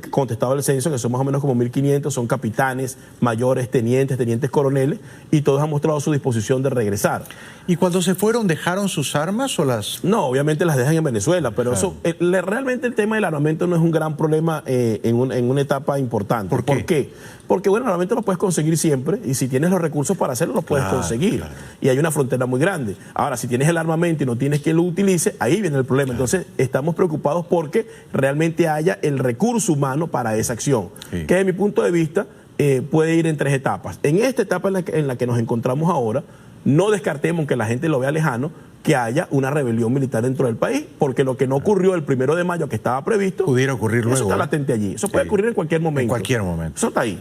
contestado el censo, que son más o menos como 1.500, son capitanes, mayores, tenientes coroneles, y todos han mostrado su disposición de regresar. ¿Y cuando se fueron, dejaron sus armas o las...? No, obviamente las dejan en Venezuela, pero eso realmente el tema del armamento no es un gran problema en una etapa importante. ¿Por qué? Porque, bueno, el armamento lo puedes conseguir siempre, y si tienes los recursos para hacerlo, lo puedes conseguir. Y hay una frontera muy grande. Ahora, si tienes el armamento y no tienes quien lo utilice, ahí viene el problema. Entonces, estamos preocupados porque realmente haya el recurso humano para esa acción. Que desde mi punto de vista puede ir en 3 etapas. En esta etapa en la que nos encontramos ahora, no descartemos, que la gente lo vea lejano, que haya una rebelión militar dentro del país, porque lo que no ocurrió el 1 de mayo que estaba previsto, pudiera ocurrir luego. Eso está latente allí. Eso puede ocurrir en cualquier momento. En cualquier momento. Eso está ahí.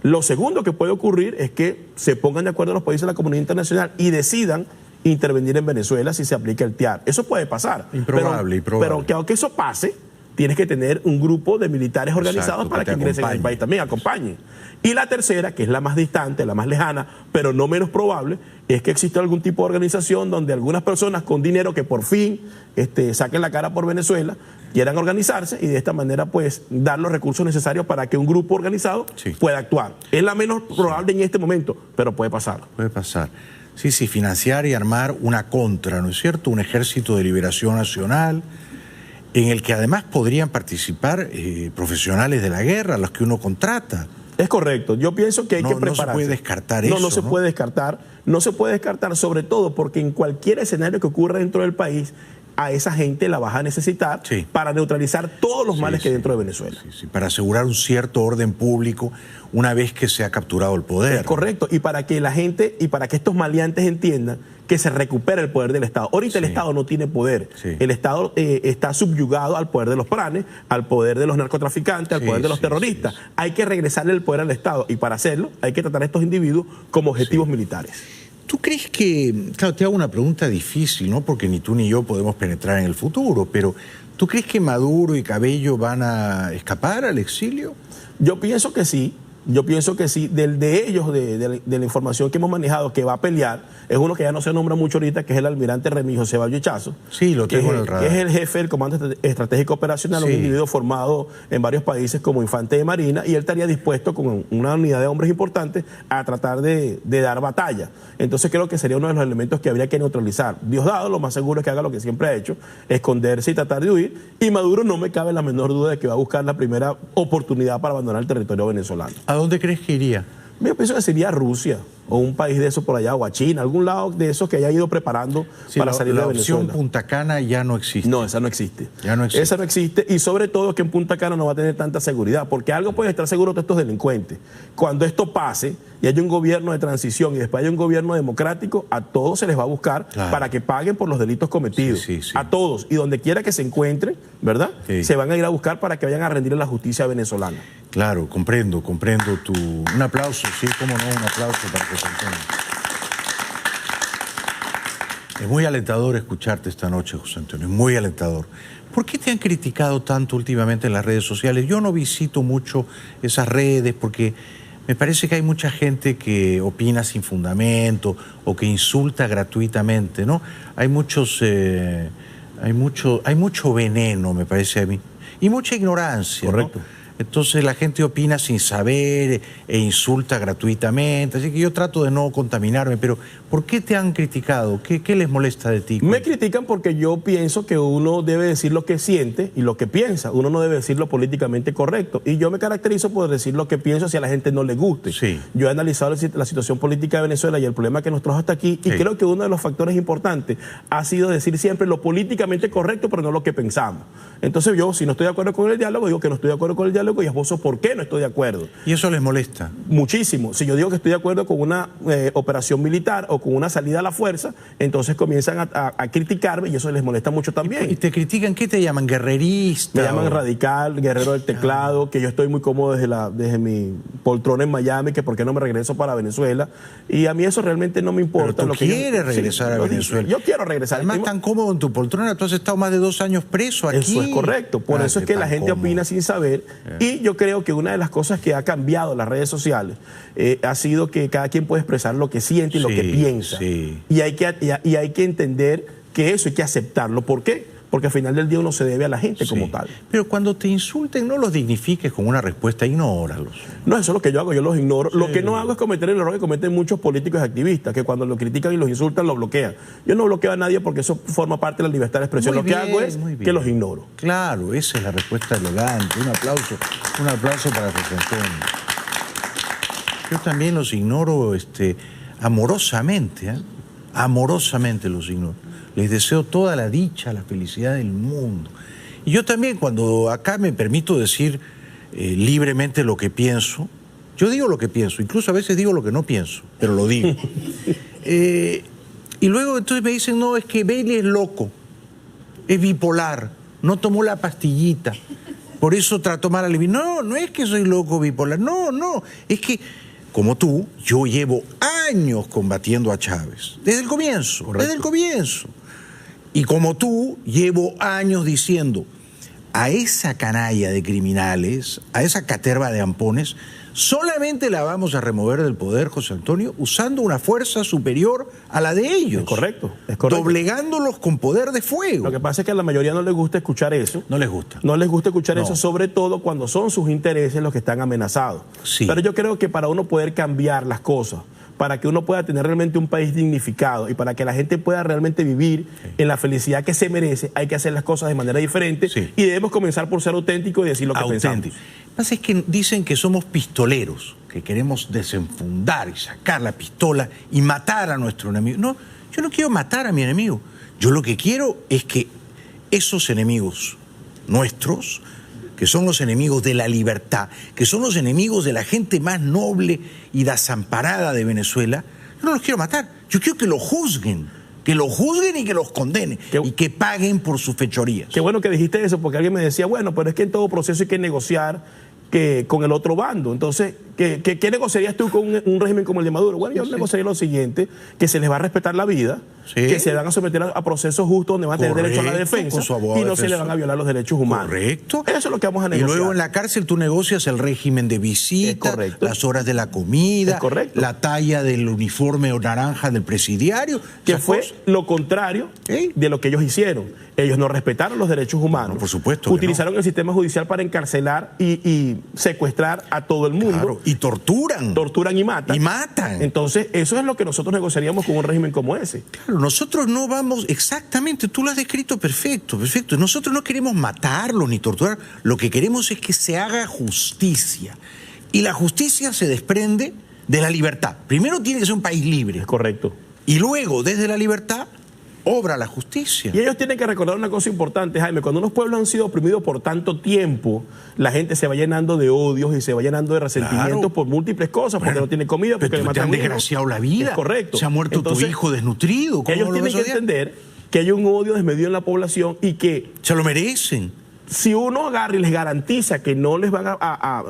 Lo segundo que puede ocurrir es que se pongan de acuerdo los países de la comunidad internacional y decidan intervenir en Venezuela si se aplica el TIAR. Eso puede pasar. Improbable. Pero que aunque eso pase, tienes que tener un grupo de militares organizados para que ingresen al país también, acompañen. Y la tercera, que es la más distante, la más lejana, pero no menos probable, es que exista algún tipo de organización donde algunas personas con dinero que por fin saquen la cara por Venezuela, quieran organizarse y de esta manera pues dar los recursos necesarios para que un grupo organizado pueda actuar. Es la menos probable en este momento, pero puede pasar. Puede pasar. Sí, financiar y armar una contra, ¿no es cierto? Un ejército de liberación nacional, en el que además podrían participar profesionales de la guerra, los que uno contrata. Es correcto. Yo pienso que hay que prepararse. No se puede descartar eso. No se puede descartar. No se puede descartar, sobre todo porque en cualquier escenario que ocurra dentro del país, a esa gente la vas a necesitar para neutralizar todos los males que hay dentro de Venezuela. Para asegurar un cierto orden público una vez que se ha capturado el poder. Es correcto, y para que la gente, y para que estos maleantes entiendan que se recupera el poder del Estado. Ahorita el Estado no tiene poder. El Estado está subyugado al poder de los pranes, al poder de los narcotraficantes, al poder de los terroristas. Hay que regresarle el poder al Estado, y para hacerlo hay que tratar a estos individuos como objetivos militares. ¿Tú crees que, claro, te hago una pregunta difícil, ¿no? Porque ni tú ni yo podemos penetrar en el futuro, pero ¿tú crees que Maduro y Cabello van a escapar al exilio? Yo pienso que sí. Yo pienso que sí, de ellos, de la información que hemos manejado, que va a pelear, es uno que ya no se nombra mucho ahorita, que es el almirante Remigio Ceballos Echazo. Sí, lo tengo en el radar. Que es el jefe del Comando Estratégico Operacional, un individuo formado en varios países como infante de marina, y él estaría dispuesto con una unidad de hombres importantes a tratar de dar batalla. Entonces creo que sería uno de los elementos que habría que neutralizar. Diosdado, lo más seguro es que haga lo que siempre ha hecho, esconderse y tratar de huir, y Maduro no me cabe la menor duda de que va a buscar la primera oportunidad para abandonar el territorio venezolano. ¿A dónde crees que iría? Yo pienso que sería Rusia o un país de esos por allá, o a China, algún lado de esos que haya ido preparando para salir de Venezuela. La opción Punta Cana ya no existe. No, esa no existe. Ya no existe. Esa no existe, y sobre todo que en Punta Cana no va a tener tanta seguridad, porque algo pueden estar seguros de estos delincuentes. Cuando esto pase y haya un gobierno de transición y después haya un gobierno democrático, a todos se les va a buscar para que paguen por los delitos cometidos. A todos. Y donde quiera que se encuentren, ¿verdad? Se van a ir a buscar para que vayan a rendir a la justicia venezolana. Claro, comprendo tu... Un aplauso, sí, cómo no, un aplauso para que se entienda. Es muy alentador escucharte esta noche, José Antonio, es muy alentador. ¿Por qué te han criticado tanto últimamente en las redes sociales? Yo no visito mucho esas redes porque me parece que hay mucha gente que opina sin fundamento o que insulta gratuitamente, ¿no? Hay mucho veneno, me parece a mí, y mucha ignorancia. Correcto. ¿No? Entonces la gente opina sin saber e insulta gratuitamente, así que yo trato de no contaminarme, pero ¿por qué te han criticado? ¿Qué les molesta de ti? Me critican porque yo pienso que uno debe decir lo que siente y lo que piensa, uno no debe decir lo políticamente correcto, y yo me caracterizo por decir lo que pienso si a la gente no le guste. Yo he analizado la situación política de Venezuela y el problema que nos trajo hasta aquí, y creo que uno de los factores importantes ha sido decir siempre lo políticamente correcto, pero no lo que pensamos. Entonces yo, si no estoy de acuerdo con el diálogo, digo que no estoy de acuerdo con el diálogo y esbozo por qué no estoy de acuerdo. ¿Y eso les molesta? Muchísimo. Si yo digo que estoy de acuerdo con una operación militar o con una salida a la fuerza, entonces comienzan a criticarme y eso les molesta mucho también. ¿Y te critican? ¿Qué te llaman? ¿Guerrerista? Me llaman radical, guerrero del teclado, que yo estoy muy cómodo desde mi poltrona en Miami, que por qué no me regreso para Venezuela. Y a mí eso realmente no me importa. Pero tú quieres regresar a Venezuela. Yo quiero regresar. Además, tan cómodo en tu poltrona, tú has estado más de 2 años preso aquí. Eso es correcto. Por eso es que la gente opina sin saber. Y yo creo que una de las cosas que ha cambiado las redes sociales ha sido que cada quien puede expresar lo que siente y lo que piensa. Y hay que entender que eso hay que aceptarlo. ¿Por qué? Porque al final del día uno se debe a la gente como tal. Pero cuando te insulten, no los dignifiques con una respuesta, ignóralos. No, eso es lo que yo hago, yo los ignoro. Lo que no hago es cometer el error que cometen muchos políticos y activistas, que cuando lo critican y los insultan, lo bloquean. Yo no bloqueo a nadie porque eso forma parte de la libertad de expresión. Lo que hago es que los ignoro. Claro, esa es la respuesta elegante. Un aplauso para José Antonio. Yo también los ignoro amorosamente, amorosamente los ignoro. Les deseo toda la dicha, la felicidad del mundo. Y yo también, cuando acá me permito decir libremente lo que pienso, yo digo lo que pienso, incluso a veces digo lo que no pienso, pero lo digo. Y luego entonces me dicen, no, es que Bailey es loco, es bipolar, no tomó la pastillita, por eso trató mal a Levi. No, no es que soy loco bipolar, no, es que, como tú, yo llevo años combatiendo a Chávez, desde el comienzo, Y como tú, llevo años diciendo, a esa canalla de criminales, a esa caterva de ampones, solamente la vamos a remover del poder, José Antonio, usando una fuerza superior a la de ellos. Es correcto. Doblegándolos con poder de fuego. Lo que pasa es que a la mayoría no les gusta escuchar eso. No les gusta. No les gusta escuchar eso, sobre todo cuando son sus intereses los que están amenazados. Pero yo creo que para uno poder cambiar las cosas, para que uno pueda tener realmente un país dignificado y para que la gente pueda realmente vivir en la felicidad que se merece, hay que hacer las cosas de manera diferente y debemos comenzar por ser auténticos y decir lo que pensamos. Lo que pasa es que dicen que somos pistoleros, que queremos desenfundar y sacar la pistola y matar a nuestro enemigo. No, yo no quiero matar a mi enemigo. Yo lo que quiero es que esos enemigos nuestros, que son los enemigos de la libertad, que son los enemigos de la gente más noble y desamparada de Venezuela, yo no los quiero matar. Yo quiero que los juzguen y que los condenen y que paguen por sus fechorías. Qué bueno que dijiste eso, porque alguien me decía, bueno, pero es que en todo proceso hay que negociar con el otro bando. Entonces, ¿qué negociarías tú con un régimen como el de Maduro? Bueno, yo negociaría lo siguiente, que se les va a respetar la vida, que se van a someter a procesos justos donde van a tener derecho a la defensa y no se les van a violar los derechos humanos. Correcto. Eso es lo que vamos a negociar. Y luego en la cárcel tú negocias el régimen de visita, las horas de la comida, la talla del uniforme o naranja del presidiario. Que fue lo contrario de lo que ellos hicieron. Ellos no respetaron los derechos humanos. No, por supuesto. Utilizaron el sistema judicial para encarcelar y secuestrar a todo el mundo. Claro, y torturan. Torturan y matan. Y matan. Entonces, eso es lo que nosotros negociaríamos con un régimen como ese. Claro, nosotros no vamos, exactamente, tú lo has descrito perfecto. Nosotros no queremos matarlos ni torturar, lo que queremos es que se haga justicia. Y la justicia se desprende de la libertad. Primero tiene que ser un país libre. Es correcto. Y luego, desde la libertad, obra la justicia. Y ellos tienen que recordar una cosa importante, Jaime. Cuando unos pueblos han sido oprimidos por tanto tiempo, la gente se va llenando de odios y se va llenando de resentimientos por múltiples cosas, porque no tiene comida, porque le matan te han desgraciado la vida. Es correcto. Se ha muerto tu hijo desnutrido. Ellos tienen que entender que hay un odio desmedido en la población y que se lo merecen. Si uno agarra y les garantiza que no les van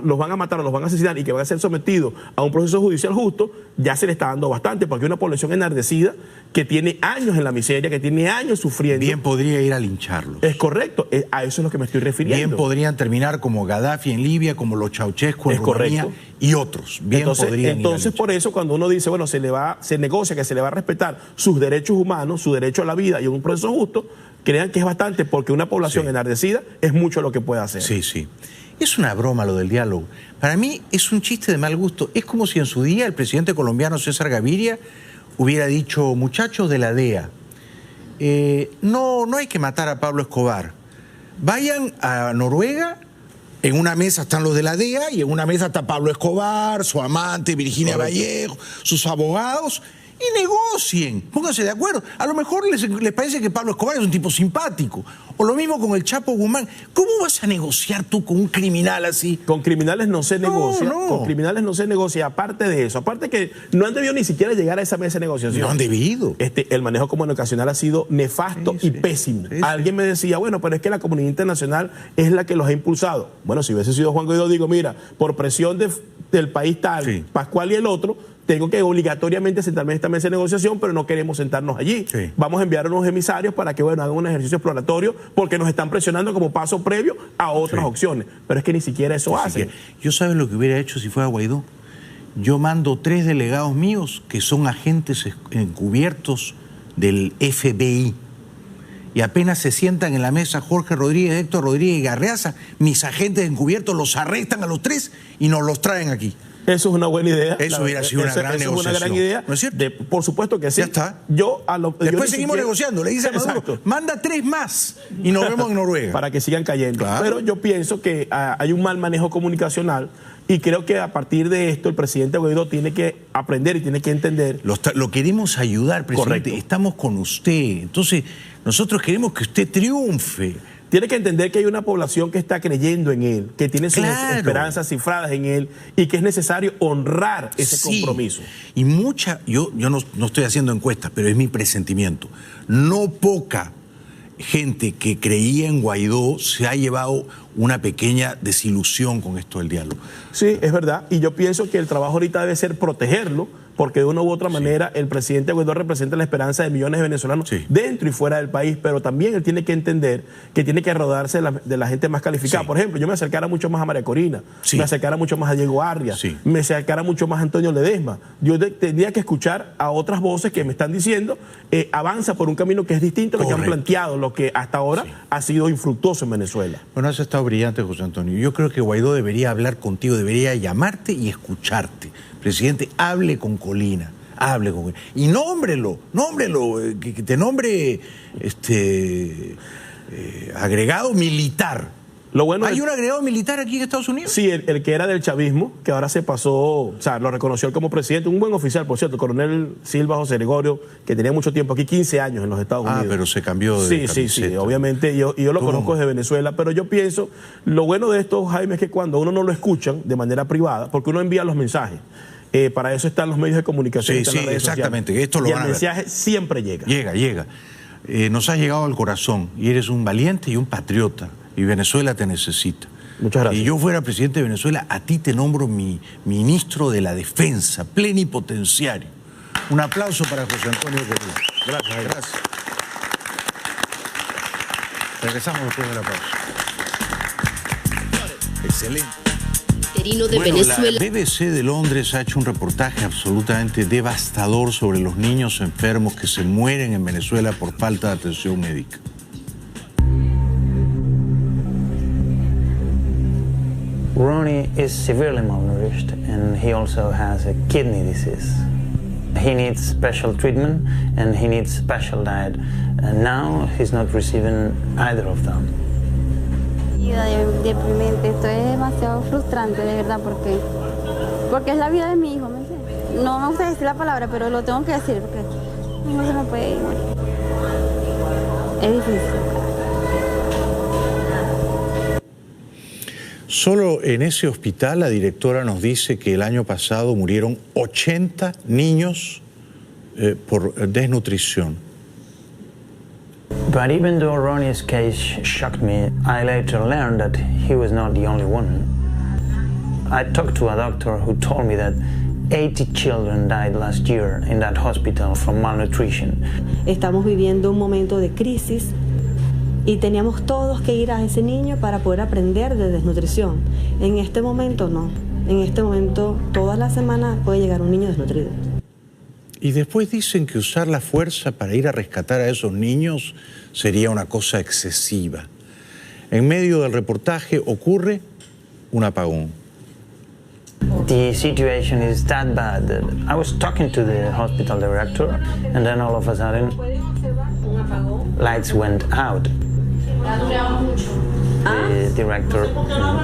los van a matar o los van a asesinar y que van a ser sometidos a un proceso judicial justo, ya se le está dando bastante, porque hay una población enardecida que tiene años en la miseria, que tiene años sufriendo. Bien podría ir a lincharlos. Es correcto, a eso es lo que me estoy refiriendo. Bien podrían terminar como Gaddafi en Libia, como los Ceausescu en Rumanía y otros. Bien entonces por eso cuando uno dice, bueno, se negocia que se le va a respetar sus derechos humanos, su derecho a la vida y un proceso justo, crean que es bastante, porque una población enardecida es mucho lo que puede hacer. Sí, sí. Es una broma lo del diálogo. Para mí es un chiste de mal gusto. Es como si en su día el presidente colombiano César Gaviria hubiera dicho, muchachos de la DEA, no hay que matar a Pablo Escobar. Vayan a Noruega, en una mesa están los de la DEA y en una mesa está Pablo Escobar, su amante Virginia Vallejo, sus abogados, y negocien, pónganse de acuerdo. A lo mejor les parece que Pablo Escobar es un tipo simpático. O lo mismo con el Chapo Guzmán. ¿Cómo vas a negociar tú con un criminal así? Con criminales no se negocia. Con criminales no se negocia. Aparte de eso, aparte que no han debido ni siquiera llegar a esa mesa de negociación. No han debido. El manejo comunicacional ha sido nefasto y pésimo. Alguien me decía, bueno, pero es que la comunidad internacional es la que los ha impulsado. Bueno, si hubiese sido Juan Guaidó, digo, mira, por presión del país tal, Pascual y el otro, tengo que obligatoriamente sentarme en esta mesa de negociación, pero no queremos sentarnos allí. Vamos a enviar unos emisarios para que, bueno, hagan un ejercicio exploratorio, porque nos están presionando como paso previo a otras opciones. Pero es que ni siquiera eso hacen. Yo, ¿sabes lo que hubiera hecho si fuera Guaidó? Yo mando 3 delegados míos que son agentes encubiertos del FBI. Y apenas se sientan en la mesa Jorge Rodríguez, Héctor Rodríguez y Garreaza, mis agentes encubiertos los arrestan a los 3 y nos los traen aquí. Eso es una buena idea. Eso hubiera sido una gran negociación. Es una gran idea. ¿No es cierto? Por supuesto que sí. Ya está. Después seguimos negociando. Le dice a Maduro, manda 3 más y nos vemos en Noruega. Para que sigan cayendo. Claro. Pero yo pienso que hay un mal manejo comunicacional y creo que a partir de esto el presidente Guaidó tiene que aprender y tiene que entender. Lo queremos ayudar, presidente. Correcto. Estamos con usted. Entonces, nosotros queremos que usted triunfe. Tiene que entender que hay una población que está creyendo en él, que tiene sus esperanzas cifradas en él y que es necesario honrar ese compromiso. Y yo no estoy haciendo encuestas, pero es mi presentimiento. No poca gente que creía en Guaidó se ha llevado una pequeña desilusión con esto del diálogo. Sí, es verdad. Y yo pienso que el trabajo ahorita debe ser protegerlo, porque de una u otra manera el presidente Guaidó representa la esperanza de millones de venezolanos dentro y fuera del país, pero también él tiene que entender que tiene que rodearse de la gente más calificada. Por ejemplo, yo me acercara mucho más a María Corina, me acercara mucho más a Diego Arias, me acercara mucho más a Antonio Ledesma. Yo tendría que escuchar a otras voces que me están diciendo, avanza por un camino que es distinto a lo que han planteado, lo que hasta ahora ha sido infructuoso en Venezuela. Bueno, eso ha estado brillante, José Antonio. Yo creo que Guaidó debería hablar contigo, debería llamarte y escucharte. Presidente, hable con Colina, y nómbrelo, que te nombre agregado militar Lo bueno ¿Hay un agregado militar aquí en Estados Unidos? Sí, el que era del chavismo, que ahora se pasó, o sea, lo reconoció él como presidente, un buen oficial, por cierto, el coronel Silva José Gregorio, que tenía mucho tiempo aquí, 15 años en los Estados Unidos. Pero se cambió de Sí, obviamente, yo lo conozco desde Venezuela, pero yo pienso, lo bueno de esto, Jaime, es que cuando uno no lo escuchan de manera privada, porque uno envía los mensajes, para eso están los medios de comunicación. Sí, exactamente. Que esto lo y van el a ver. mensaje siempre llega. Llega. Nos has llegado al corazón y eres un valiente y un patriota, y Venezuela te necesita. Muchas gracias. Si yo fuera presidente de Venezuela, a ti te nombro mi ministro de la Defensa, plenipotenciario. Un aplauso para José Antonio Correa. Gracias. Regresamos después de la pausa. Excelente. De Venezuela. La BBC de Londres ha hecho un reportaje absolutamente devastador sobre los niños enfermos que se mueren en Venezuela por falta de atención médica. Ronnie is severely malnourished and he also has a kidney disease. He needs special treatment and he needs special diet. And now he's not receiving either of them. Deprimente, esto es demasiado frustrante, de verdad, porque es la vida de mi hijo, ¿me entiendes? No me gusta decir la palabra, pero lo tengo que decir, porque no se me puede ir. Es difícil. Solo en ese hospital la directora nos dice que el año pasado murieron 80 niños por desnutrición. But even though Ronnie's case shocked me, I later learned that he was not the only one. I talked to a doctor who told me that 80 children died last year in that hospital from malnutrition. Estamos viviendo un momento de crisis y teníamos todos que ir a ese niño para poder aprender de desnutrición. En este momento no. En este momento, todas las semanas puede llegar un niño desnutrido. Y después dicen que usar la fuerza para ir a rescatar a esos niños sería una cosa excesiva. En medio del reportaje ocurre un apagón. The situation is that bad that I was talking to the hospital director and then all of a sudden lights went out. The director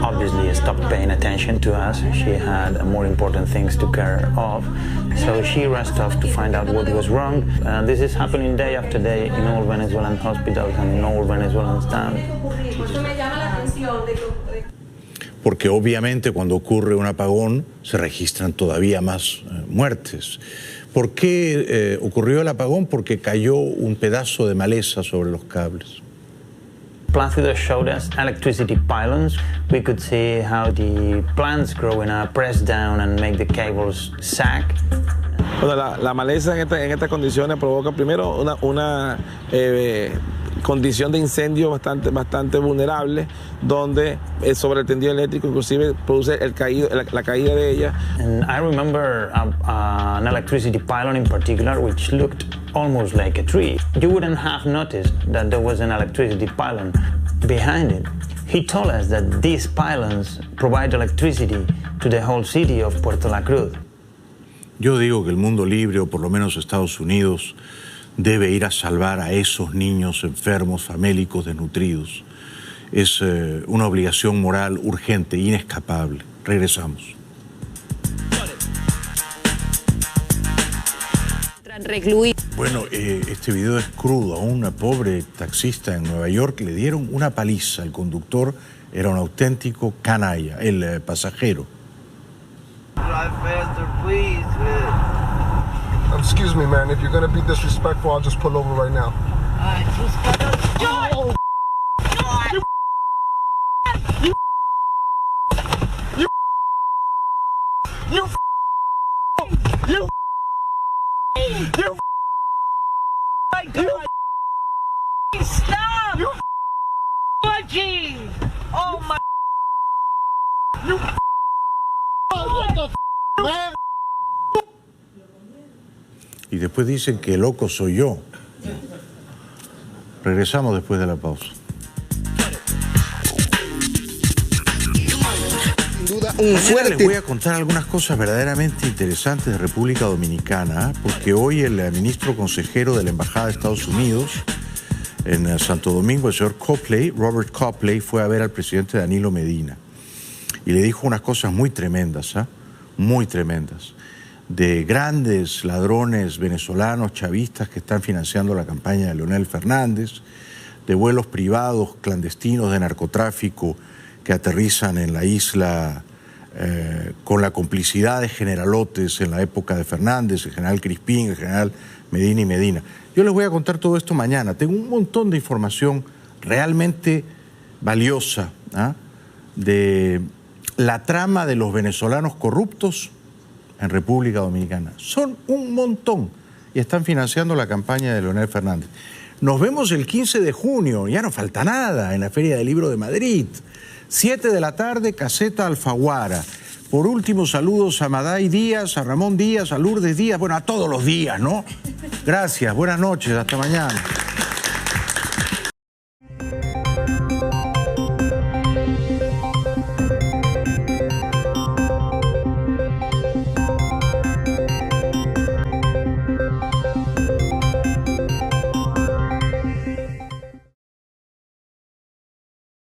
obviously stopped paying attention to us. She had more important things to care of. So she rushed off to find out what was wrong. This is happening day after day in all Venezuelan hospitals and in all Venezuelan towns. Porque obviamente cuando ocurre un apagón se registran todavía más muertes. ¿Por qué ocurrió el apagón? Porque cayó un pedazo de maleza sobre los cables. Plácido showed us electricity pylons. We could see how the plants growing up press down and make the cables sag. Bueno, la maleza en estas condiciones provoca primero una condición de incendio bastante vulnerable, donde sobre el tendido eléctrico inclusive produce la caída de ella. And I remember an electricity pylon in particular which looked almost like a tree. You wouldn't have noticed that there was an electricity pylon behind it. He told us that these pylons provide electricity to the whole city of Puerto La Cruz. Yo digo que el mundo libre, o por lo menos Estados Unidos, debe ir a salvar a esos niños enfermos, famélicos, desnutridos. Es una obligación moral urgente, inescapable. Regresamos. Bueno, este video es crudo. A una pobre taxista en Nueva York le dieron una paliza. El conductor era un auténtico canalla, el pasajero. Drive faster, please. Excuse me, man. If you're gonna be disrespectful, I'll just pull over right now. Stop! You budgie! Oh my! You what the man? Y después dicen que loco soy yo. Regresamos después de la pausa. Mañana les voy a contar algunas cosas verdaderamente interesantes de República Dominicana, porque hoy el ministro consejero de la Embajada de Estados Unidos en Santo Domingo, el señor Copley, Robert Copley, fue a ver al presidente Danilo Medina y le dijo unas cosas muy tremendas, muy tremendas, de grandes ladrones venezolanos, chavistas que están financiando la campaña de Leonel Fernández, de vuelos privados clandestinos de narcotráfico que aterrizan en la isla con la complicidad de generalotes en la época de Fernández, el general Crispín, el general Medina y Medina. Yo les voy a contar todo esto mañana. Tengo un montón de información realmente valiosa de la trama de los venezolanos corruptos en República Dominicana. Son un montón y están financiando la campaña de Leonel Fernández. Nos vemos el 15 de junio, ya no falta nada, en la Feria del Libro de Madrid. 7 de la tarde, Caseta Alfaguara. Por último, saludos a Maday Díaz, a Ramón Díaz, a Lourdes Díaz, bueno, a todos los días, ¿no? Gracias, buenas noches, hasta mañana.